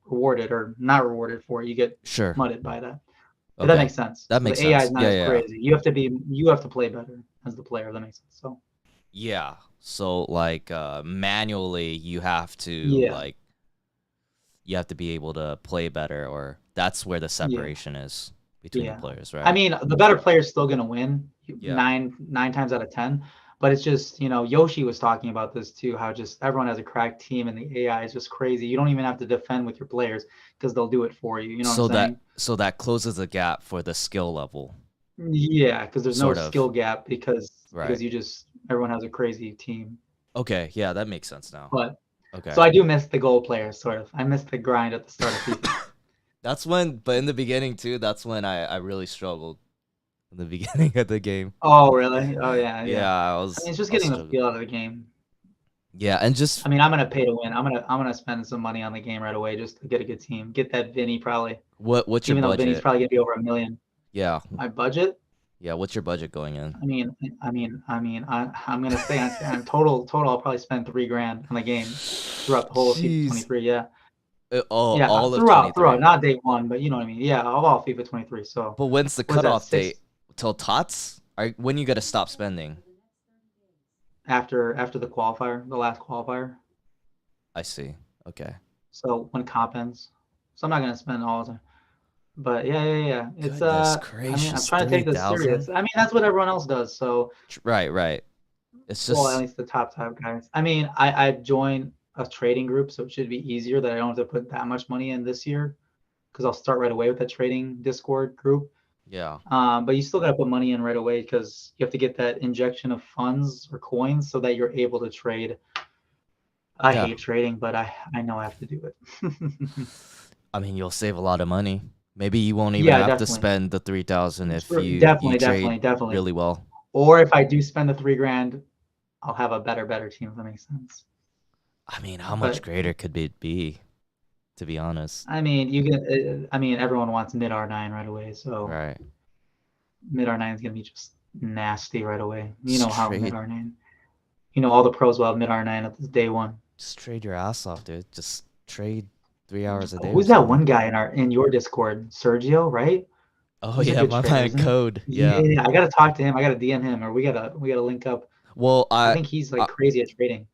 rewarded or not rewarded for it. You get Sure. mudded by that. If that Okay. makes sense. That So makes the AI sense. is not Yeah, as yeah, yeah. crazy. You have to play better as the player. If that makes sense. So Yeah. So like manually yeah, you have to be able to play better, or that's where the yeah, separation is between the yeah. players, I right? mean, the better player is still gonna win Yeah. nine times out of 10. But it's just, Yoshi was talking about this too, how just everyone has a cracked team and the AI is just crazy. You don't even have to defend with your players because they'll do it for you. You know what I'm saying? So that closes the gap for the skill level, Yeah, because there's no sort of. skill gap because Right. you just everyone has a crazy team. Okay. Yeah, that makes sense now. But so Okay. I do miss the goal players, sort of. I miss the grind at the start of FIFA. That's when, but in the beginning too, that's when I really struggled in the beginning of the game. Oh, really? Oh, yeah, yeah. Yeah, I mean, it's just I was getting the struggling. feel out of the game. Yeah, and just I mean, I'm gonna pay to win. I'm gonna spend some money on the game right away just to get a good team. Get that Vinny probably, what's your even though Vinny's budget? probably gonna be over 1 million. Yeah, My budget. yeah. What's your budget going in? I'm gonna say on total, I'll probably spend 3 grand on the game throughout the whole of FIFA Jeez. 23. Yeah, yeah, All of throughout, 23. not day one, but you know what I mean. Yeah, all FIFA 23. So But when's the what is that? cutoff Six date? Till tots? When you gotta stop spending? after the qualifier, the last qualifier. I see. Okay. So when comp ends, so I'm not gonna spend all the time. But yeah. It's Goodness I mean, I'm gracious, trying to take this 3,000? serious. I mean, that's what everyone else does. So, Right, right. It's well, at just least the top guys. I mean, I joined a trading group, so it should be easier that I don't have to put that much money in this year because I'll start right away with that trading Discord group. yeah. But you still got to put money in right away because you have to get that injection of funds or coins so that you're able to trade. I Yeah. hate trading, but I know I have to do it. I mean, you'll save a lot of money. Maybe you won't even Yeah, have to definitely. spend the 3,000 if Sure, you trade definitely. really well. Or if I do spend the 3 grand, I'll have a better team, if that makes sense. I mean, how much But greater could it be, to be honest? I mean, you get. I mean, everyone wants mid R9 right away, so Right. mid R9 is gonna be just nasty right away. You Just know how mid trade R9. You know all the pros will have mid R9 at this day one. just trade your ass off, dude. Just trade 3 hours a day or Who's that something. one guy in your Discord? Sergio, right? Oh He's a yeah, good trader, my isn't he? code. Yeah. Yeah, I gotta talk to him. I gotta DM him, or we gotta link up. Well, I think he's like I crazy at trading.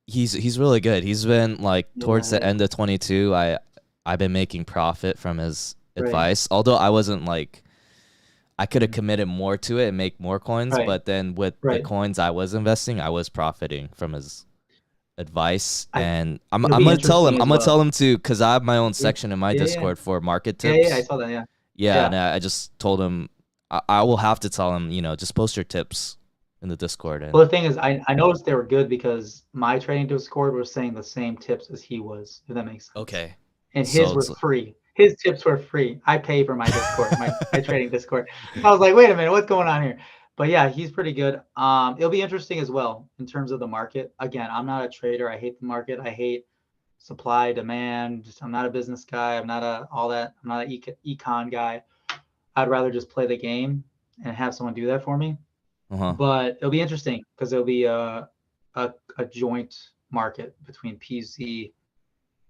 he's really good. He's been like towards the Yeah, end of 22. I've been making profit from his right, advice. Although I wasn't like I could have committed more to it and make more coins, right, but then with the right. coins I was investing, I was profiting from his advice. I And It'll I'm be gonna tell him interesting as I'm gonna well. tell him to because I have my own Yeah, section in my yeah. Discord for market Yeah. I tips. saw that. Yeah, Yeah, and yeah. I just told him I will have to tell him, just post your tips in the Discord and Well, the thing is, I noticed they were good because my trading Discord was saying the same tips as he was, if that makes sense. okay. And his So were it's free. His tips were free. I pay for my Discord, my trading Discord. I was like, wait a minute, what's going on here? But yeah, he's pretty good. It'll be interesting as well in terms of the market. Again, I'm not a trader. I hate the market. I hate supply, demand. I'm not a business guy. I'm not a all that. I'm not an econ guy. I'd rather just play the game and have someone do that for me. uh-huh. But it'll be interesting because it'll be a joint market between PC,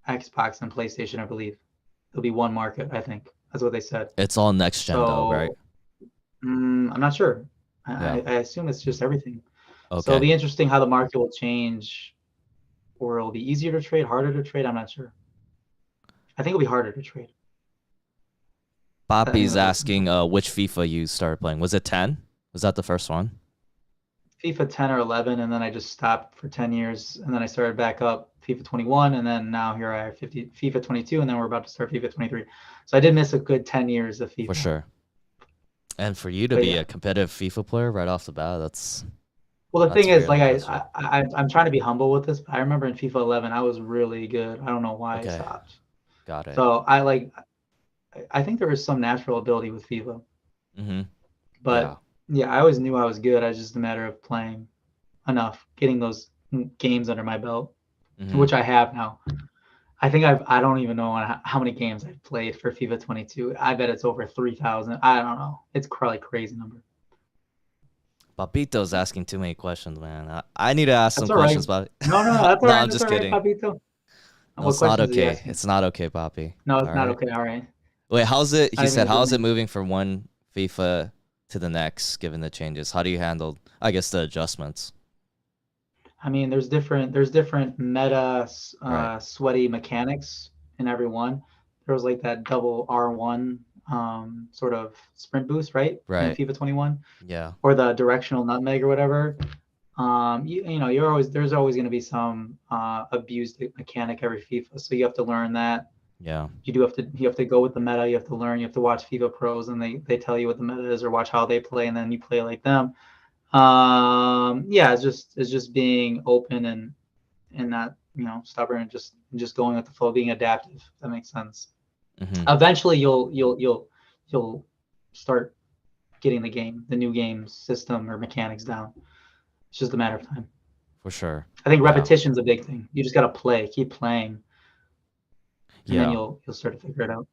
Xbox, and PlayStation. I believe it'll be one market. I think that's what they said. It's all next gen though, right? So I'm not sure. Yeah. I assume it's just everything. So it'll Okay. be interesting how the market will change, or it'll be easier to trade, harder to trade. I'm not sure. I think it'll be harder to trade. Poppy's asking which FIFA you started playing. Was it 10? Was that the first one? FIFA 10 or 11, and then I just stopped for 10 years, and then I started back up FIFA 21, and then now here I have FIFA 22, and then we're about to start FIFA 23. So I did miss a good 10 years of For FIFA. sure. And for you to But be yeah. a competitive FIFA player right off the bat, Well, the that's thing is, very like impressive. I'm trying to be humble with this, but I remember in FIFA 11 I was really good. I don't know why I Okay. stopped. Got it. So I think there is some natural ability with FIFA, Mm-hmm. Yeah. but yeah, I always knew I was good. It's just a matter of playing enough, getting those games under my belt, Mm-hmm. which I have now. I think I don't even know how many games I've played for FIFA 22. I bet it's over 3,000. I don't know. It's probably a crazy number. Papito's asking too many questions, man. I need to ask some That's all right. questions, but No, that's all no, right. I'm That's just all right, kidding. Papito. No, What it's not questions is he okay. asking? It's not okay, Poppy. No, All it's not right. okay. All right. Wait, how's it? He Not even said, gonna do how's it anything. moving from one FIFA to the next, given the changes? How do you handle, I guess, the adjustments? I mean, there's different meta Right. sweaty mechanics in every one. There was like that double R1 sort of sprint boost, right? In Right. FIFA 21, Yeah. or the directional nutmeg or whatever. You know, there's always going to be some abused mechanic every FIFA, so you have to learn that. Yeah. You have to go with the meta. You have to learn. You have to watch FIFA pros, and they tell you what the meta is, or watch how they play, and then you play like them. Yeah, it's just being open and not stubborn, and just going with the flow, being adaptive. If that makes sense. Mm-hmm. Eventually, you'll start getting the new game system or mechanics down. It's just a matter of time. For sure. I think Yeah. repetition's a big thing. You just got to play, keep playing, and then Yeah. you'll start to figure it out.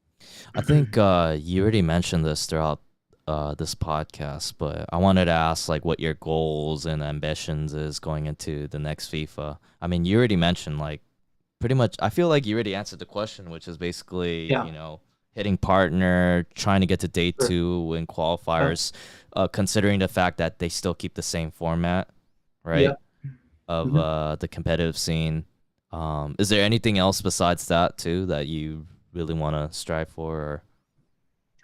I think you already mentioned this throughout this podcast, but I wanted to ask like what your goals and ambitions is going into the next FIFA. I mean, you already mentioned like pretty much. I feel like you already answered the question, which is basically Yeah, hitting partner, trying to get to day sure. 2 in Yep. qualifiers, considering the fact that they still keep the same format, right? Yep. Of Mhm. the competitive scene. Is there anything else besides that too that you really want to strive for or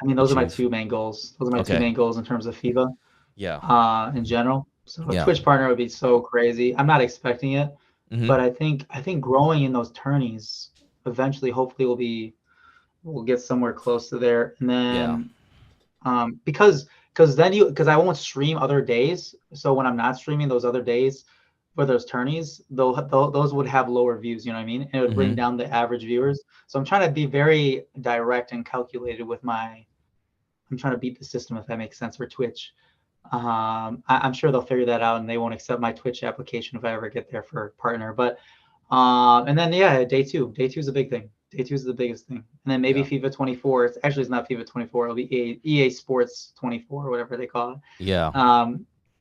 I mean, those are my achieve? two main goals. Those are my two Okay. main goals in terms of FIFA, Yeah. in general. So a Yeah. Twitch partner would be so crazy. I'm not expecting it, Mm-hmm. but I think growing in those tourneys eventually, hopefully, we'll get somewhere close to there. And Yeah. then because I won't stream other days. So when I'm not streaming those other days for those tourneys, those would have lower views. You know what I mean? And it would bring Mm-hmm. down the average viewers. So I'm trying to be very direct and calculated with my. I'm trying to beat the system if that makes sense for Twitch. I'm sure they'll figure that out and they won't accept my Twitch application if I ever get there for partner. But and then yeah, day two. Day two is a big thing. Day two is the biggest thing. And then maybe Yeah. FIFA 24. It's not FIFA 24. It'll be EA Sports 24 or whatever they call it. Yeah.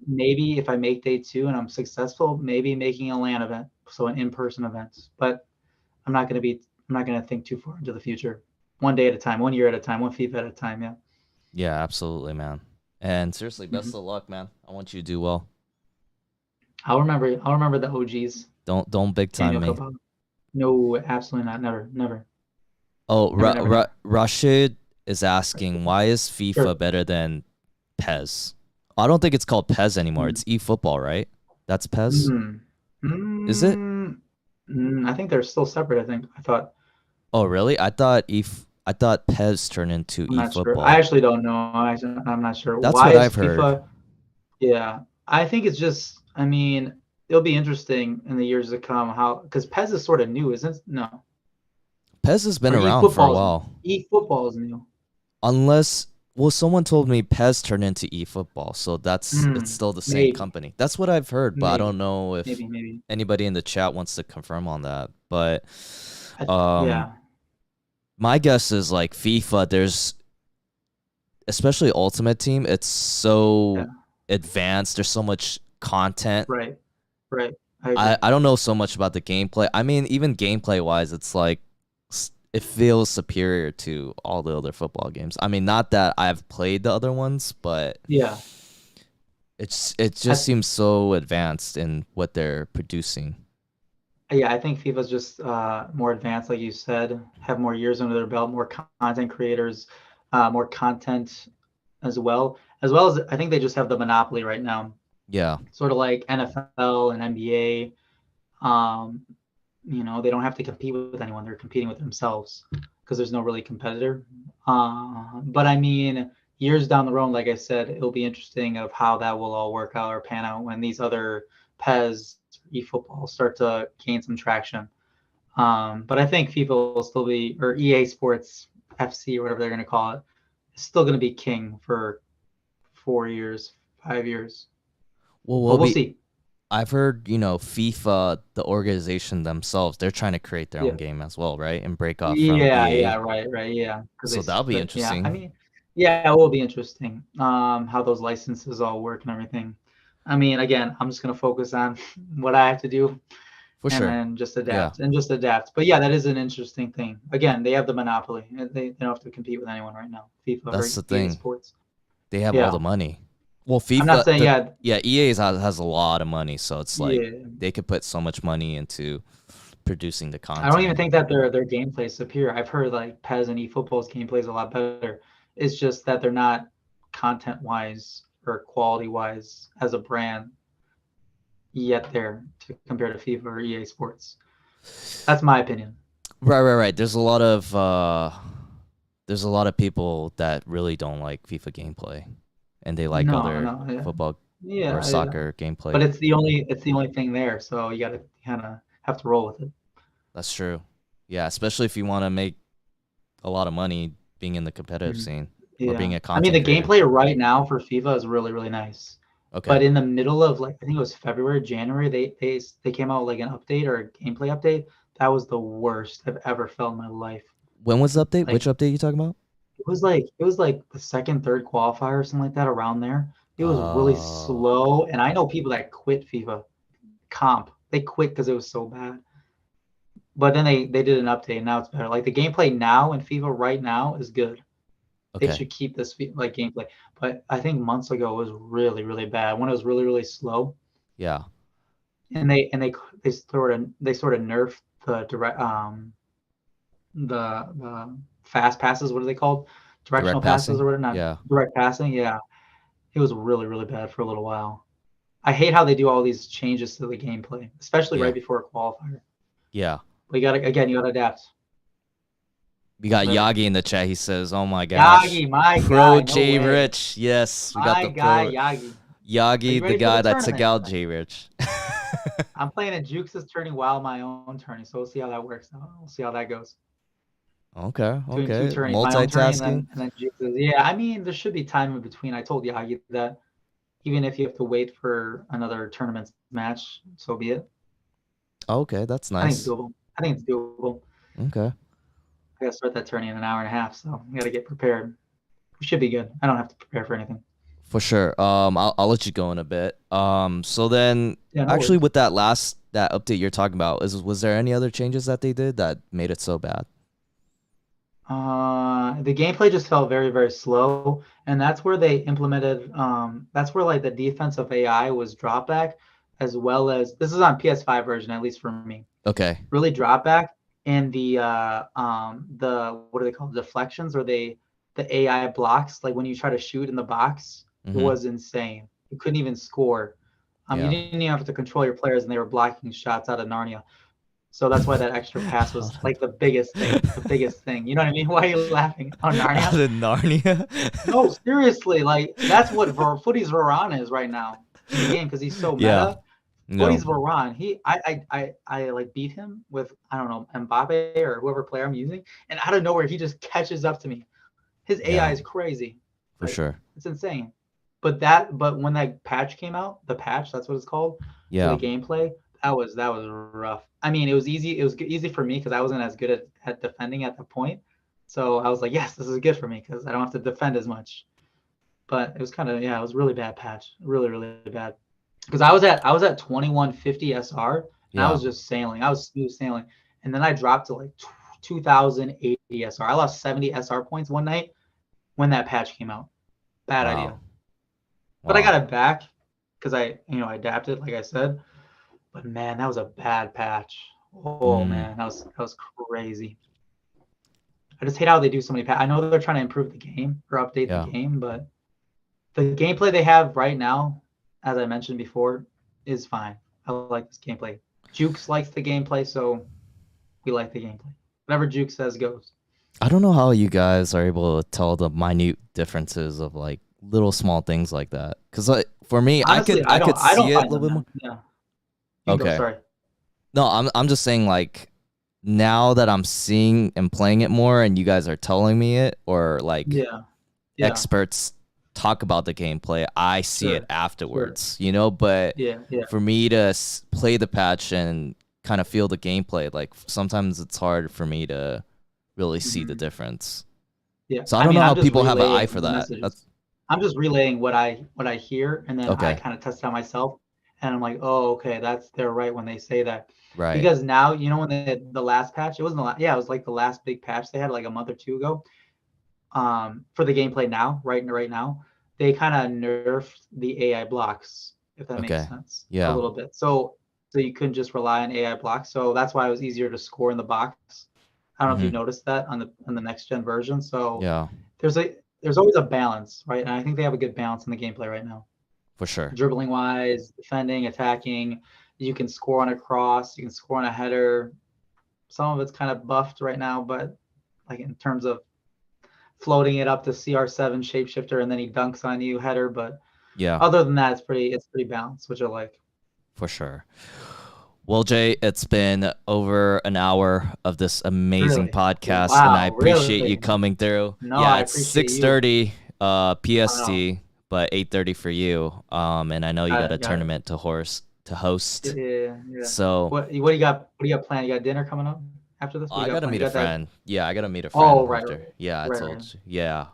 Maybe if I make day two and I'm successful, maybe making a LAN event, so an in-person event. But I'm not gonna be. I'm not gonna think too far into the future. One day at a time, 1 year at a time, one FIFA at a time. Yeah. Yeah, absolutely, man. And seriously, best Mhm. of luck, man. I want you to do well. I'll remember. I'll remember the OGs. Don't big time Daniel me. Koballa. No, absolutely not. Never. Never. Oh, Never. Never. Never. Rashid is asking why is Sure. FIFA better than PES? I don't think it's called PES anymore. Mm. It's eFootball, right? That's PES? Mm. Is it? I think they're still separate. I think. I thought. Oh, really? I thought PES turned into I'm not sure. I eFootball. actually don't know. I'm not sure. That's Why what is I've heard. FIFA? Yeah, I think it's just. I mean, it'll be interesting in the years to come how because PES is sort of new, isn't it? No, PES has been or around for a eFootball is while. eFootball is new. Unless, well, someone told me PES turned into eFootball, so it's still the same Maybe, company. That's what I've heard, but I don't maybe, know if maybe. anybody in the chat wants to confirm on that. But um Yeah, my guess is like FIFA, there's especially Ultimate Team, it's yeah, so advanced, there's so much content. right, right. I I, agree. I don't know so much about the gameplay. I mean, even gameplay wise, it's like it feels superior to all the other football games. I mean, not that I've played the other ones, but Yeah, it I just seems so advanced in what they're producing. yeah, I think FIFA's just more advanced, like you said, have more years under their belt, more content creators, more content as well as I think they just have the monopoly right now, Yeah. sort of like NFL and NBA. They don't have to compete with anyone; they're competing with themselves because there's no really competitor. But I mean, years down the road, like I said, it'll be interesting of how that will all work out or pan out when these other PES, eFootball start to gain some traction. But I think FIFA will still be, or EA Sports FC or whatever they're going to call it, is still going to be king for 4 years, 5 years. Well, But we'll we'll be. see. I've heard, FIFA, the organization themselves, they're trying to create their own Yeah. game as well, right? And break off from Yeah, yeah, EA. right, yeah. Because they So that'll be split. Yeah, I interesting. mean, yeah, it will be interesting. How those licenses all work and everything. I mean, again, I'm just gonna focus on what I have to do For and sure. then just Yeah. adapt and just adapt. But yeah, that is an interesting thing. Again, they have the monopoly. They don't have to compete with anyone right now. FIFA or That's the EA thing. Sports. They have all the Yeah, money. Well, I'm not FIFA, saying yeah, yeah, EA has a lot of money, so it's like yeah. they could put so much money into producing the I don't even content. think that their gameplay is superior. I've heard like PES and eFootball's gameplay is a lot better. It's just that they're not content wise or quality wise as a brand yet there to compare to FIFA or EA Sports. That's my opinion. Right. There's a lot of people that really don't like FIFA gameplay, and they like No, other no, yeah, football or yeah. soccer But gameplay. it's the only thing there, so you got to kind of have to roll with it. That's true. Yeah, especially if you want to make a lot of money being in the competitive Mhm. scene. or being Yeah. a I mean, content the creator? gameplay right now for FIFA is really, really nice. Okay. But in the middle of like I think it was February, January, they came out with like an update or a gameplay update. That was the worst I've ever felt in my life. When was the update? Which Like update you talking about? it was like the second, third qualifier or something like that around there. It was really Oh, slow, and I know people that quit FIFA comp. They quit because it was so bad. But then they did an update, and now it's better. Like the gameplay now in FIFA right now is good. They okay. should keep this like gameplay. But I think months ago it was really, really bad when it was really, really slow. Yeah. And they sort of nerfed the direct the fast passes. What are they called? Direct Directional passes passing? or whatever. Not Yeah. direct passing. Yeah, it was really, really bad for a little while. I hate how they do all these changes to the gameplay, especially Yeah. right before a qualifier. Yeah. But you gotta adapt. We got But Yagi in the chat. He says, "Oh my gosh, Yagi, my Pro guy, no J way. Rich." Yes, we got My the guy pro Yagi. Are you Yagi, the ready for the guy that took tournament? out J Rich. I'm playing a Jukes is turning while my own turning, so we'll see how that works out. We'll see how that goes. Okay, Doing two okay. turning, my own turning, and Multitasking. then Jukes. Yeah, I mean there should be time in between. I told Yagi that even if you have to wait for another tournament match, so be it. Okay, that's I think it's nice. doable. I think it's doable. Okay, I gotta start that tourney in an hour and a half, so I gotta get prepared. We should be good. I don't have to prepare for anything. for sure. I'll let you go in a bit. So then, Yeah, no actually, worries. with that update you're talking about, was there any other changes that they did that made it so bad? The gameplay just felt very, very slow, and that's where they implemented. That's where like the defensive AI was drop back, as well as this is on PS5 version, at least for me. Okay. Really drop back, and the what are they called? Deflections or the AI blocks. Like when you try to shoot in the box, it Mm-hmm. was insane. You couldn't even score. You Yeah. didn't even have to control your players, and they were blocking shots out of Narnia. So that's why that extra pass was like the biggest thing. The biggest thing. You know what I mean? Why are you laughing? Oh, Out Narnia? of Narnia. No, seriously. Like that's what Footy's Varane is right now in the game because he's so Yeah. meta. No. Footy's Varane. I like beat him with I don't know Mbappe or whoever player I'm using, and out of nowhere he just catches up to me. His AI Yeah, is crazy. for Like sure. it's insane. But when that patch came out, the patch, that's what it's called, for the Yeah. gameplay, that was rough. I mean, it was easy for me because I wasn't as good at defending at the point. So I was like, yes, this is good for me because I don't have to defend as much. But it was kind of yeah, it was really bad patch, really really bad. Because I was at 2150 SR and I Yeah. was just sailing. I was smooth sailing, and then I dropped to like 2080 SR. I lost 70 SR points one night when that patch came out. Bad idea. Wow. But I Wow. got it back because I adapted, like I said. But man, that was a bad patch. Oh Mm. man, that was crazy. I just hate how they do so many patch. I know they're trying to improve the game or update the Yeah. game, but the gameplay they have right now, as I mentioned before, is fine. I like this gameplay. Jukes likes the gameplay, so we like the gameplay. Whatever Juke says goes. I don't know how you guys are able to tell the minute differences of like little small things like that. Cause like for me, I Honestly, could I I don't could I see don't it a find little them bit more. then. Yeah. You can go, Okay. sorry. No, I'm just saying like now that I'm seeing and playing it more and you guys are telling me it or like Yeah. Yeah. experts talk about the gameplay, I see it Sure. Sure. afterwards, you know, but Yeah. Yeah. for me to play the patch and kind of feel the gameplay, like sometimes it's hard for me to really see the Mhm. difference. Yeah, So I I don't mean, know how I'm just people have an eye relaying for the that. That's messages. I'm just relaying what I hear, and then I okay. kind of test it out myself, and I'm like, oh, okay, they're right when they say that. Right. Because now, when the last patch, it wasn't the last, yeah, it was like the last big patch they had like a month or two ago. For the gameplay now, right now, they kind of nerfed the AI blocks, if that makes Okay. sense, a Yeah. little bit. So you couldn't just rely on AI blocks. So that's why it was easier to score in the box. I don't know if you Hmm. noticed that on the next gen version. So Yeah, there's always a balance, right? And I think they have a good balance in the gameplay right now. for sure. Dribbling wise, defending, attacking. You can score on a cross, you can score on a header. Some of it's kind of buffed right now, but like in terms of floating it up to CR7 shapeshifter and then he dunks on you header. But Yeah, other than that, it's pretty balanced, which I like. for sure. Well, Jay, it's been over an hour of this amazing Really? podcast, and I Wow, appreciate you really? coming through. No, Yeah, I it's appreciate you. 6:30 Wow. PST, but 8:30 for you. And I know you got Got a it, got it. tournament to host. Yeah, yeah. So What do you got? What do you got planned? You got dinner coming up after this? What do I you got gotta planned? meet You a got that? friend. Yeah, I gotta meet a friend Oh, right, after. Yeah, I right, right. told you. Yeah.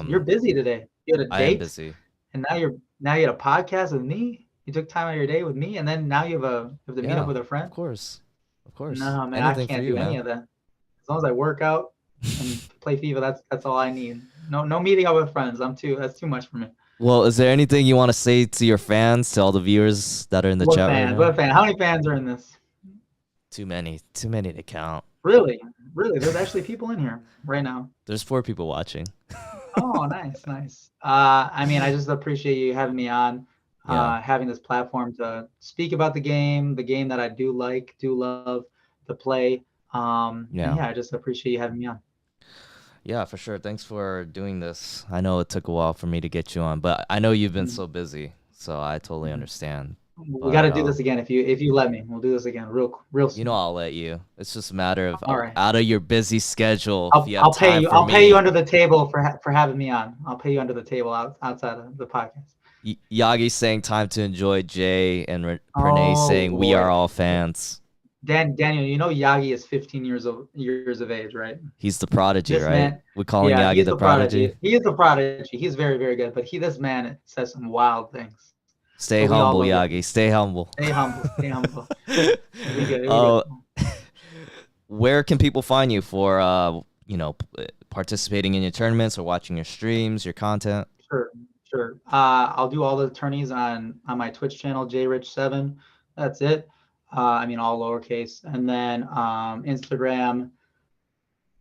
You're busy today. You had a I am date, busy. and now you had a podcast with me. You took time out of your day with me, and then now you have to meet up Yeah, with a of friend. course. Of course. No, man, I Anything for can't you, do any man. of that. As long as I work out and play FIFA, that's all I need. No meeting up with friends. That's too much for me. Well, is there anything you want to say to your fans, to all the viewers that are in the What chat right fans? now? What fan? How many fans are in this? Too many. Too many to count. Really? Really? There's actually people in here right now. There's 4 people watching. Oh, nice, nice. I mean, I just appreciate you having me on, Yeah. having this platform to speak about the game that I do like, do love to play. And Yeah. yeah, I just appreciate you having me on. Yeah, for sure. Thanks for doing this. I know it took a while for me to get you on, but I know you've been Mhm, so busy, so I totally mhm. understand. We got But to do this again if you let me. We'll do this again real you know soon. I'll let you. It's just a matter of All right. out of your busy schedule, if I'll you have I'll pay time you. for I'll pay you me. under the table for having me on. I'll pay you under the table outside of the podcast. Yagi saying time to enjoy Jay, and Pranay Oh saying we are boy. all fans. Daniel, you know Yagi is 15 years of age, right? He's the prodigy, This right? man, We calling yeah, Yagi he's the the prodigy. prodigy. He is the prodigy. He's very, very good. But this man says some wild things. Stay But we all humble, love Yagi. Yagi. Stay humble. Stay humble. Stay humble. It'll be good. It'll be Oh, good. where can people find you for participating in your tournaments or watching your streams, your content? Sure, sure. I'll do all the tourneys on my Twitch channel, JAERICH7. That's it. I mean, all lowercase. And then Instagram,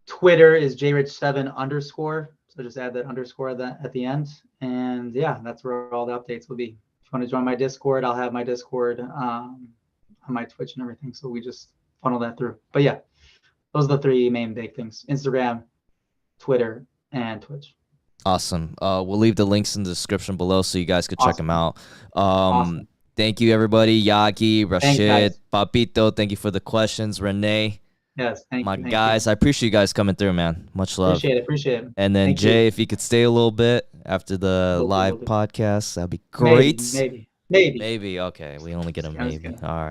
Twitter is JRich7 underscore. So just add that underscore at the end. And yeah, that's where all the updates will be. If you want to join my Discord, I'll have my Discord on my Twitch and everything. So we just funnel that through. But yeah, those are the three main big things: Instagram, Twitter, and Twitch. Awesome. We'll leave the links in the description below so you guys could check them Awesome. out. Awesome. Thank you, everybody. Yagi, Thanks, Rashid, guys. Papito, thank you for the questions. Renee, Yes, thank my you. Thank you. guys, I appreciate you guys coming through, man. Much love. Appreciate it. Appreciate it. And then Thank you. Jay, if you could stay a little bit after the Will do. Will live do. podcast, that'd be Maybe, great. maybe, maybe. Maybe. Okay. We only get a I'm just maybe. kidding. All right.